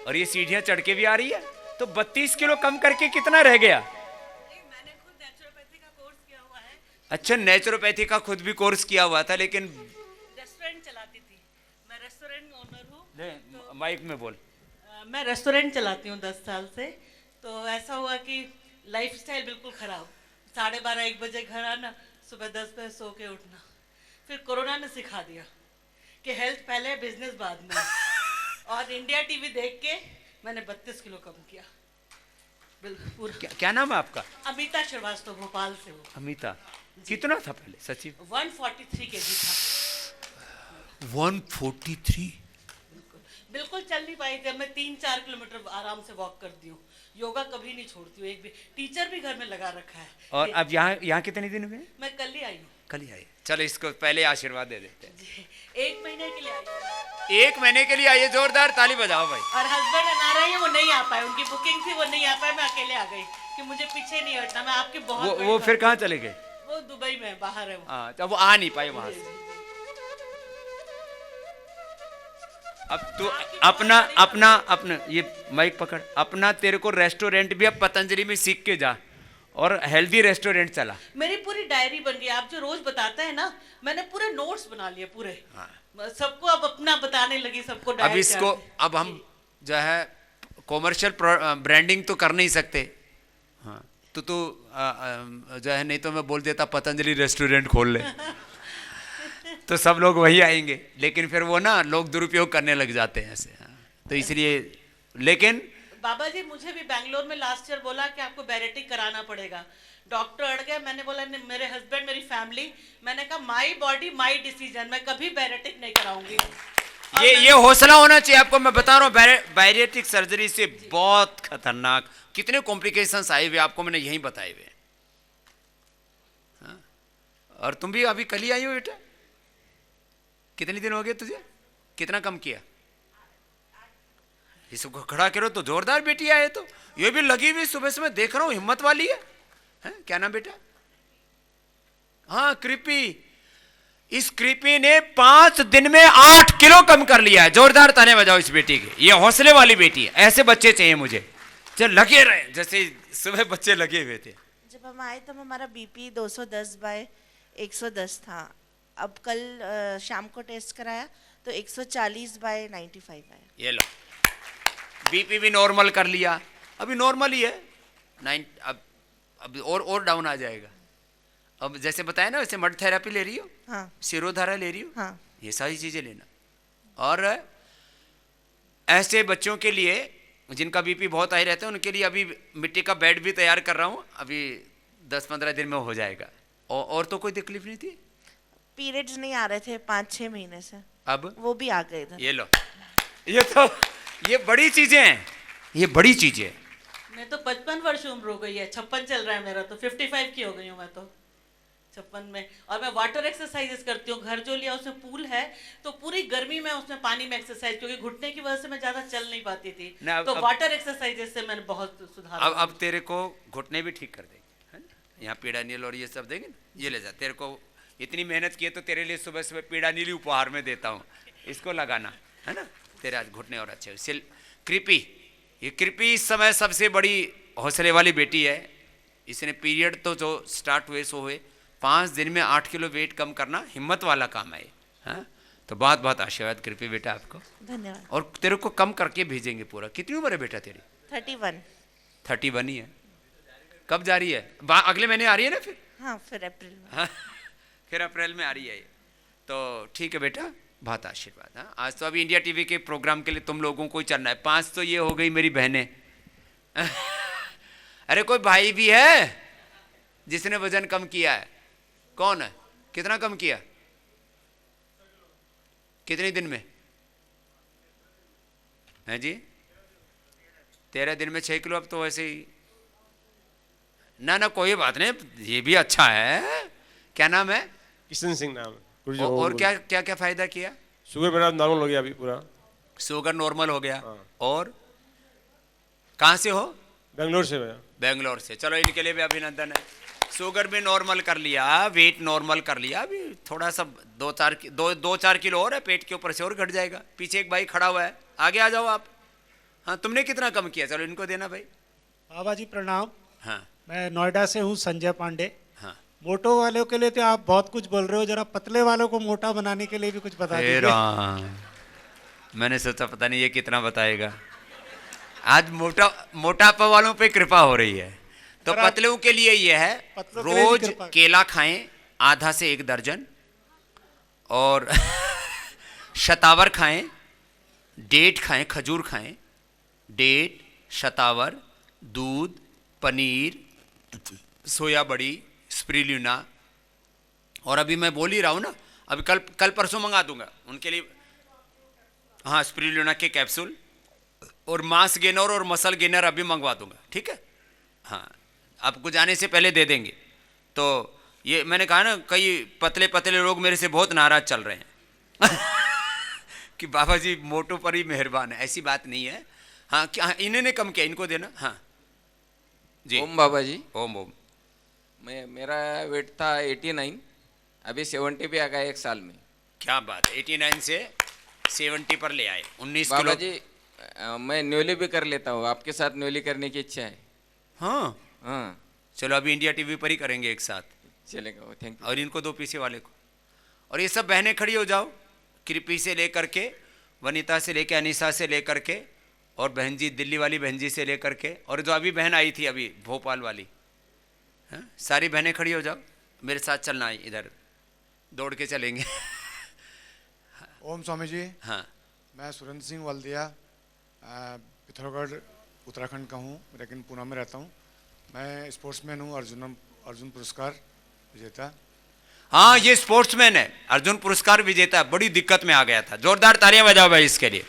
Speaker 1: और ये सीढ़ियां चढ़ के भी आ रही है, तो 32 किलो कम करके कितना रह गया?
Speaker 4: मैंने खुद नेचुरोपैथी का कोर्स किया हुआ है।
Speaker 1: अच्छा, नेचुरोपैथी का खुद भी कोर्स किया हुआ था, लेकिन
Speaker 4: रेस्टोरेंट चलाती थी मैं, रेस्टोरेंट ओनर हूँ।
Speaker 1: माइक में बोल।
Speaker 4: मैं रेस्टोरेंट चलाती हूँ 10 साल से। तो ऐसा हुआ कि लाइफस्टाइल बिल्कुल खराब, 12:30-1 बजे घर आना, सुबह 10 बजे सो के उठना। फिर कोरोना ने सिखा दिया कि हेल्थ पहले, बिजनेस बाद में। और इंडिया टीवी देख के मैंने 32 किलो कम किया बिल्कुल।
Speaker 1: क्या नाम है आपका?
Speaker 4: अमिता श्रीवास्तव, भोपाल से हूँ।
Speaker 1: अमिता, कितना था पहले सचिव?
Speaker 4: 143 केजी था।
Speaker 1: 143?
Speaker 4: बिल्कुल चल नहीं पाई थी। मैं 3-4 किलोमीटर आराम से वॉक करती हूँ। योगा कभी नहीं छोड़ती हूँ। एक भी टीचर भी घर में लगा रखा है।
Speaker 1: और अब यहाँ कितने दिन हुए?
Speaker 4: मैं कल ही आई हूँ।
Speaker 1: कल ही आई? चलो इसको पहले आशीर्वाद दे देते हैं।
Speaker 4: 1 महीने के लिए आई हूँ।
Speaker 1: 1 महीने के लिए आइए, जोरदार ताली बजाओ भाई।
Speaker 4: और हस्बैंड एनआरआई है, वो नहीं आ पाए, उनकी बुकिंग थी, वो नहीं आ पाए। मैं अकेले आ गई कि मुझे पीछे नहीं हटना। मैं आपकी बहुत
Speaker 1: वो फिर कहाँ चले गए?
Speaker 4: वो दुबई में बाहर है वो।
Speaker 1: हाँ, तो वो आ नहीं पाए वहां से। अब तू अपना ये माइक पकड़, अपना तेरे को रेस्टोरेंट भी अब पतंजलि में सीख के जा, और हेल्दी रेस्टोरेंट चला।
Speaker 4: मेरी पूरी डायरी बन गई। आप जो रोज बताते हैं ना, मैंने पूरे नोट्स बना लिए पूरे।
Speaker 1: हाँ।
Speaker 4: सबको अब अपना बताने लगी, सबको
Speaker 1: अब
Speaker 4: डायरी।
Speaker 1: इसको अब हम जो है कॉमर्शियल ब्रांडिंग तो कर नहीं सकते। हाँ, तो तू जो है, नहीं तो मैं बोल देता पतंजलि रेस्टोरेंट खोल ले तो सब लोग वही आएंगे, लेकिन फिर वो ना लोग दुरुपयोग करने लग जाते हैं ऐसे। तो इसलिए, लेकिन
Speaker 4: बाबा जी मुझे भी बैंगलोर में लास्ट ईयर बोला कि आपको बैरेटिक कराना पड़ेगा। डॉक्टर अड़ गए। मैंने बोला मेरे हस्बैंड, मेरी फैमिली, मैंने कहा माई बॉडी माई डिसीजन, मैं कभी बैरेटिक नहीं कराऊंगी।
Speaker 1: ये हौसला होना चाहिए आपको। मैं बता रहा हूँ, बैरिएट्रिक सर्जरी से बहुत खतरनाक कितने कॉम्प्लिकेशंस आए हुए आपको मैंने यही बताए हुए। हाँ? और तुम भी अभी कल ही आई हो बेटा? कितने दिन हो गए तुझे? कितना कम किया? इसको खड़ा करो तो जोरदार बेटी आए। तो ये भी लगी हुई, सुबह से मैं देख रहा हूं, हिम्मत वाली है। क्या नाम बेटा? हाँ, कृपी। इस कृपी ने 5 दिन में 8 किलो कम कर लिया है। जोरदार ताने बजाओ इस बेटी के। ये हौसले वाली बेटी है। ऐसे बच्चे चाहिए मुझे, जो लगे रहे जैसे सुबह बच्चे लगे हुए थे।
Speaker 5: जब हम आए तब हमारा बीपी 210/110 था। अब कल शाम को टेस्ट कराया तो 140/95 आया।
Speaker 1: ये लो, बीपी भी नॉर्मल कर लिया, अभी नॉर्मल ही है 9। अब और डाउन आ जाएगा। अब जैसे बताया ना, वैसे मड थेरेपी ले रही हो,
Speaker 5: हाँ
Speaker 1: सिरोधारा ले रही हो,
Speaker 5: हाँ।
Speaker 1: ये सारी चीजें लेना। और ऐसे बच्चों के लिए जिनका बीपी बहुत हाई रहता है, उनके लिए अभी मिट्टी का बेड भी तैयार कर रहा हूँ, अभी 10-15 दिन में हो जाएगा। और तो कोई तकलीफ नहीं थी?
Speaker 5: पीरियड्स नहीं आ रहे थे 5-6 महीने से,
Speaker 1: अब
Speaker 5: वो भी आ गए इधर।
Speaker 1: ये लो, ये बड़ी चीजें हैं, ये बड़ी चीजें हैं।
Speaker 4: मैं तो 55 वर्ष उम्र हो गई है, 56 चल रहा है मेरा, तो 55 की हो गई हूँ मैं तो 56 में। और मैं वाटर एक्सरसाइजेस करती हूँ, घर जो लिया उसमें पूल है, तो पूरी गर्मी में उसमें पानी में एक्सरसाइज, क्योंकि घुटने की वजह से मैं ज्यादा चल नहीं पाती थी, तो वाटर एक्सरसाइजेस से मैंने बहुत सुधार।
Speaker 1: अब तेरे को घुटने भी ठीक कर देंगे, है ना? यहाँ पीड़ा नील और ये सब देंगे ना, ये ले जा। तेरे को इतनी मेहनत की है तो तेरे लिए सुबह सुबह पीड़ा नीली उपहार में देता हूँ, इसको लगाना, है ना? तेरे आज घुटने और अच्छे। कृपी, ये कृपी इस समय सबसे बड़ी हौसले वाली बेटी है। इसने पीरियड तो जो स्टार्ट हुए सो हुए, 5 दिन में 8 किलो वेट कम करना हिम्मत वाला काम है, हाँ? तो बहुत बहुत आशीर्वाद कृपी बेटा आपको,
Speaker 5: धन्यवाद।
Speaker 1: और तेरे को कम करके भेजेंगे पूरा। कितनी उम्र है बेटा तेरी?
Speaker 5: 31।
Speaker 1: 31 ही है। कब जा रही है? अगले महीने आ रही है ना फिर?
Speaker 5: हाँ, फिर अप्रैल में।
Speaker 1: हाँ, फिर अप्रैल में आ रही है ये। तो ठीक है बेटा, बहुत आशीर्वाद। हाँ, आज तो अभी इंडिया टीवी के प्रोग्राम के लिए तुम लोगों को ही चलना है। 5 तो ये हो गई मेरी बहनें। अरे कोई भाई भी है जिसने वजन कम किया है? कौन है? कितना कम किया? कितने दिन में? है जी, 13 दिन में 6 किलो। अब तो वैसे ही ना कोई बात नहीं, ये भी अच्छा है। क्या नाम है?
Speaker 6: किशन सिंह नाम है।
Speaker 1: और क्या क्या क्या फायदा किया?
Speaker 6: शुगर मेरा नॉर्मल हो गया अभी पूरा।
Speaker 1: शुगर नॉर्मल हो गया।
Speaker 6: हाँ।
Speaker 1: और कहाँ से हो?
Speaker 6: बेंगलोर से भैया।
Speaker 1: बेंगलोर से। चलो, इनके लिए भी अभिनंदन है। शुगर भी नॉर्मल कर लिया, वेट नॉर्मल कर लिया। अभी थोड़ा सा 2-4 किलो और है, पेट के ऊपर से और घट जाएगा। पीछे एक भाई खड़ा हुआ है, आगे आ जाओ आप। हाँ, तुमने कितना कम किया? चलो इनको देना भाई।
Speaker 7: बाबा जी प्रणाम।
Speaker 1: हाँ
Speaker 7: मैं नोएडा से हूँ, संजय पांडे।
Speaker 1: हाँ।
Speaker 7: मोटो वालों के लिए तो आप बहुत कुछ बोल रहे हो, जरा पतले वालों को मोटा बनाने के लिए भी कुछ बता दीजिए।
Speaker 1: मैंने सोचा पता नहीं ये कितना बताएगा। आज मोटापा वालों पे कृपा हो रही है, तो पतलों के लिए ये है, रोज केला खाएं आधा से 1 दर्जन, और शतावर खाएं, डेट खाएं, खजूर खाएं, डेट, शतावर, दूध, पनीर, सोया बड़ी, स्प्रिल्यूना। और अभी मैं बोल ही रहा हूँ ना, अभी कल परसों मंगा दूंगा उनके लिए। हाँ, स्प्रिल्यूना के कैप्सूल और मांस गेनर और मसल गेनर अभी मंगवा दूंगा, ठीक है? हाँ, आपको जाने से पहले दे देंगे। तो ये मैंने कहा ना, कई पतले पतले लोग मेरे से बहुत नाराज चल रहे हैं कि बाबा जी मोटो पर ही मेहरबान है। ऐसी बात नहीं है। हाँ, क्या इन्होंने कम किया? इनको देना। हाँ जी।
Speaker 8: ओम बाबा जी।
Speaker 1: ओम।
Speaker 8: मेरा वेट था 89, अभी 70 पे आ गया 1 साल में।
Speaker 1: क्या बात है, 89 से 70 पर ले आए। 19 किलो।
Speaker 8: बाबा जी, मैं न्योली भी कर लेता हूँ, आपके साथ न्योली करने की इच्छा है।
Speaker 1: हाँ
Speaker 8: हाँ,
Speaker 1: चलो, अभी इंडिया टीवी पर ही करेंगे एक साथ।
Speaker 8: चलेगा, थैंक यू।
Speaker 1: और इनको 2 पीछे वाले को। और ये सब बहनें खड़ी हो जाओ, कृपी से लेकर के, वनीता से लेकर, अनीसा से लेकर के, और बहन जी दिल्ली वाली बहन जी से लेकर के, और जो अभी बहन आई थी अभी भोपाल वाली, हाँ, सारी बहनें खड़ी हो जाओ, मेरे साथ चलना है, इधर दौड़ के चलेंगे।
Speaker 9: ओम स्वामी जी।
Speaker 1: हाँ,
Speaker 9: मैं सुरेंद्र सिंह वल्दिया, पिथौरागढ़ उत्तराखंड का हूँ, लेकिन पुणे में रहता हूँ। मैं स्पोर्ट्समैन हूँ, अर्जुन पुरस्कार विजेता।
Speaker 1: हाँ, ये स्पोर्ट्समैन है, अर्जुन पुरस्कार विजेता। बड़ी दिक्कत में आ गया था। जोरदार तालियां बजाओ भाई इसके लिए।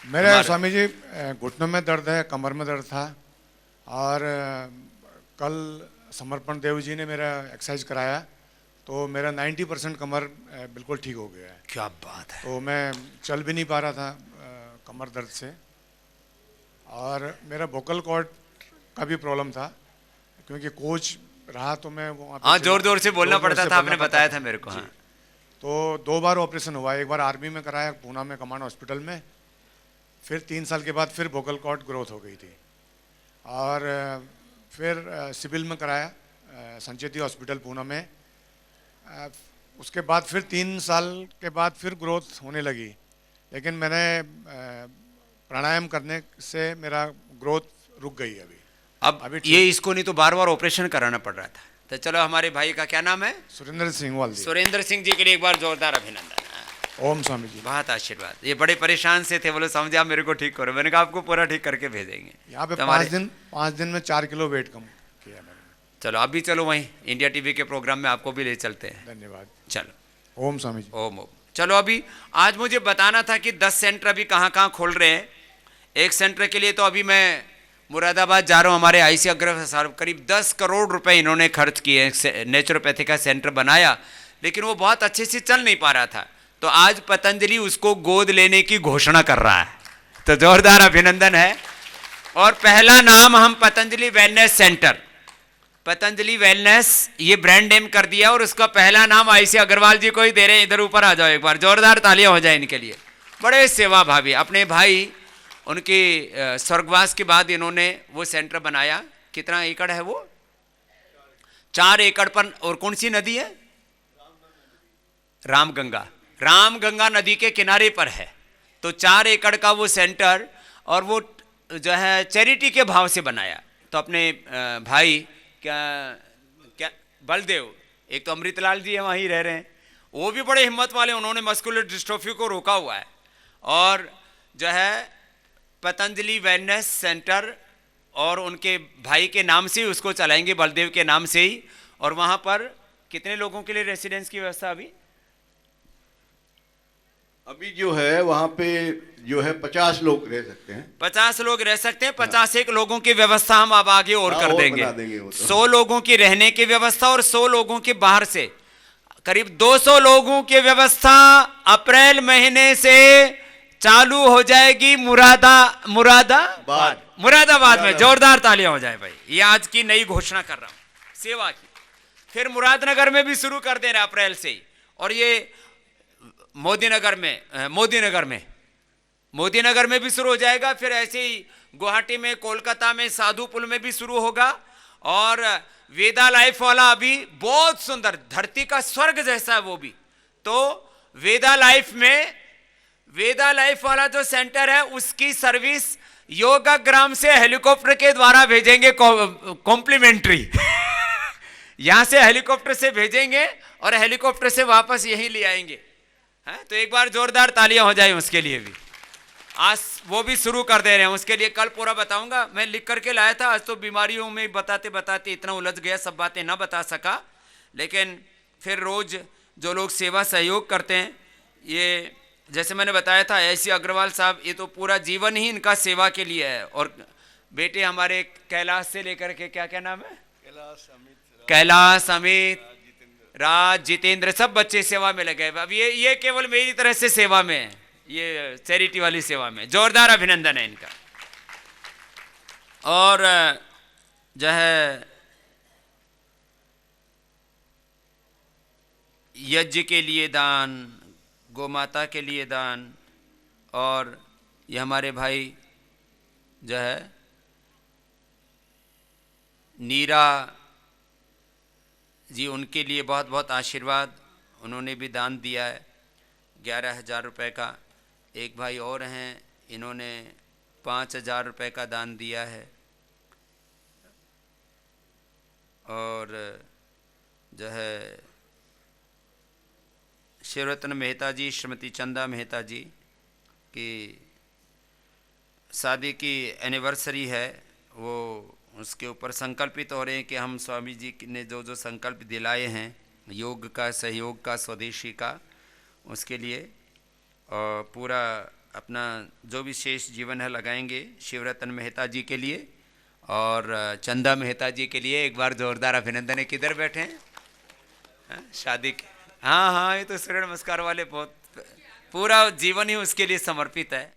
Speaker 9: मेरे स्वामी जी घुटनों में दर्द है, कमर में दर्द था, और कल समर्पण देव जी ने मेरा एक्सरसाइज कराया तो मेरा 90% कमर बिल्कुल ठीक हो गया है।
Speaker 1: क्या बात है।
Speaker 9: तो मैं चल भी नहीं पा रहा था कमर दर्द से, और मेरा वोकल कॉर्ड का भी प्रॉब्लम था, क्योंकि कोच रहा तो मैं वहाँ पे
Speaker 1: हाँ, जोर जोर से बोलना
Speaker 9: जोर-जोर
Speaker 1: पड़ता
Speaker 9: से
Speaker 1: था,
Speaker 9: बोलना
Speaker 1: आपने
Speaker 9: पड़ता
Speaker 1: बताया
Speaker 9: था।
Speaker 1: था मेरे को। हाँ।
Speaker 9: तो 2 बार ऑपरेशन हुआ, एक बार आर्मी में कराया पूना में कमांड हॉस्पिटल में, फिर 3 साल के बाद फिर वोकल कॉर्ड ग्रोथ हो गई थी, और फिर सिविल में कराया संचेती हॉस्पिटल पूना में, उसके बाद फिर 3 साल के बाद फिर ग्रोथ होने लगी, लेकिन मैंने प्राणायाम करने से मेरा ग्रोथ रुक गई अभी।
Speaker 1: अब
Speaker 9: अभी
Speaker 1: ये इसको नहीं तो बार बार ऑपरेशन कराना पड़ रहा था। तो चलो, हमारे भाई का क्या नाम है?
Speaker 9: सुरेंद्र सिंह वाल्दी।
Speaker 1: सुरेंद्र सिंह जी के लिए एक बार जोरदार अभिनंदन।
Speaker 9: ओम स्वामी जी।
Speaker 1: बहुत आशीर्वाद। ये बड़े परेशान से थे, बोले समझे आप मेरे को ठीक करो। मैंने कहा आपको पूरा ठीक करके भेजेंगे।
Speaker 9: यहाँ पे
Speaker 1: तो
Speaker 9: 5 दिन में 4 किलो वेट कम किया मैंने।
Speaker 1: चलो आप भी चलो, वहीं इंडिया टीवी के प्रोग्राम में आपको भी ले चलते हैं।
Speaker 9: धन्यवाद।
Speaker 1: चलो।
Speaker 9: ओम स्वामी जी।
Speaker 1: ओम ओम। चलो, अभी आज मुझे बताना था कि 10 सेंटर अभी कहाँ कहाँ खोल रहे हैं। एक सेंटर के लिए तो अभी मैं मुरादाबाद जा रहा हूँ। हमारे आईसी अग्रवाल साहब करीब 10 करोड़ रुपए इन्होंने खर्च किए, नेचुरोपैथी का सेंटर बनाया, लेकिन वो बहुत अच्छे से चल नहीं पा रहा था। तो आज पतंजलि उसको गोद लेने की घोषणा कर रहा है, तो जोरदार अभिनंदन है। और पहला नाम हम Patanjali wellness centre, Patanjali wellness ये ब्रांड नेम कर दिया, और उसका पहला नाम आईसी अग्रवाल जी को ही दे रहे हैं। इधर ऊपर आ जाओ एक बार, जोरदार तालियां हो जाए इनके लिए। बड़े सेवा भावी, अपने भाई उनके स्वर्गवास के बाद इन्होंने वो सेंटर बनाया। कितना एकड़ है वो? 4 एकड़ पर। और कौन सी नदी है? रामगंगा। रामगंगा नदी के किनारे पर है। तो 4 एकड़ का वो सेंटर, और वो जो है चैरिटी के भाव से बनाया। तो अपने भाई क्या बलदेव, एक तो अमृतलाल जी है वहीं रह रहे हैं, वो भी बड़े हिम्मत वाले, उन्होंने मस्कुलर डिस्ट्रोफी को रोका हुआ है। और जो है पतंजलि वेलनेस सेंटर, और उनके भाई के नाम से ही उसको चलाएंगे, बलदेव के नाम से ही। और वहाँ पर कितने लोगों के लिए रेसिडेंस की व्यवस्था?
Speaker 10: अभी जो है वहाँ पे जो है 50 लोग रह सकते हैं।
Speaker 1: 50 लोग रह सकते हैं। 51 लोगों की व्यवस्था हम अब आगे और कर देंगे। 100 लोगों की रहने की व्यवस्था, और 100 लोगों की बाहर से। करीब 200 लोगों की व्यवस्था अप्रैल महीने से चालू हो जाएगी मुरादाबाद में। जोरदार तालियां हो जाए भाई। ये आज की नई घोषणा कर रहा हूं सेवा की। फिर मुरादनगर में भी शुरू कर दे रहे अप्रैल से ही। और ये मोदीनगर में भी शुरू हो जाएगा। फिर ऐसे ही गुवाहाटी में, कोलकाता में, साधुपुल में भी शुरू होगा। और वेदा लाइफ वाला अभी बहुत सुंदर, धरती का स्वर्ग जैसा है वो भी। तो वेदा लाइफ वाला जो सेंटर है, उसकी सर्विस योगाग्राम से हेलीकॉप्टर के द्वारा भेजेंगे, कॉम्प्लीमेंट्री। यहां से हेलीकॉप्टर से भेजेंगे और हेलीकॉप्टर से वापस यहीं ले आएंगे। तो एक बार जोरदार तालियां हो जाए उसके लिए भी। आज वो भी शुरू कर दे रहे हैं। उसके लिए कल पूरा बताऊंगा। मैं लिख करके लाया था, आज तो बीमारियों में बताते बताते इतना उलझ गया, सब बातें ना बता सका। लेकिन फिर रोज जो लोग सेवा सहयोग करते हैं, ये जैसे मैंने बताया था ऐसी अग्रवाल साहब, ये तो पूरा जीवन ही इनका सेवा के लिए है। और बेटे हमारे कैलाश से लेकर के, क्या नाम है? कैलाश, अमित, राज, जितेंद्र, सब बच्चे सेवा में लगे। अब ये केवल मेरी तरह से सेवा में है, ये चैरिटी वाली सेवा में। जोरदार अभिनंदन है इनका। और जो है यज्ञ के लिए दान, गोमाता के लिए दान, और ये हमारे भाई जो है नीरा जी, उनके लिए बहुत बहुत आशीर्वाद। उन्होंने भी दान दिया है 11,000 रुपये का। एक भाई और हैं, इन्होंने 5,000 रुपये का दान दिया है। और जो है शिवरत्न मेहता जी, श्रीमती चंदा मेहता जी की शादी की एनिवर्सरी है, वो उसके ऊपर संकल्पित हो रहे हैं कि हम स्वामी जी ने जो जो संकल्प दिलाए हैं योग का, सहयोग का, स्वदेशी का, उसके लिए और पूरा अपना जो भी शेष जीवन है लगाएंगे शिवरत्न मेहता जी के लिए और चंदा मेहता जी के लिए। एक बार जोरदार अभिनंदन है। किधर बैठे हैं? शादी के, हाँ, ये तो सूर्य नमस्कार वाले, बहुत पूरा जीवन ही उसके लिए समर्पित है।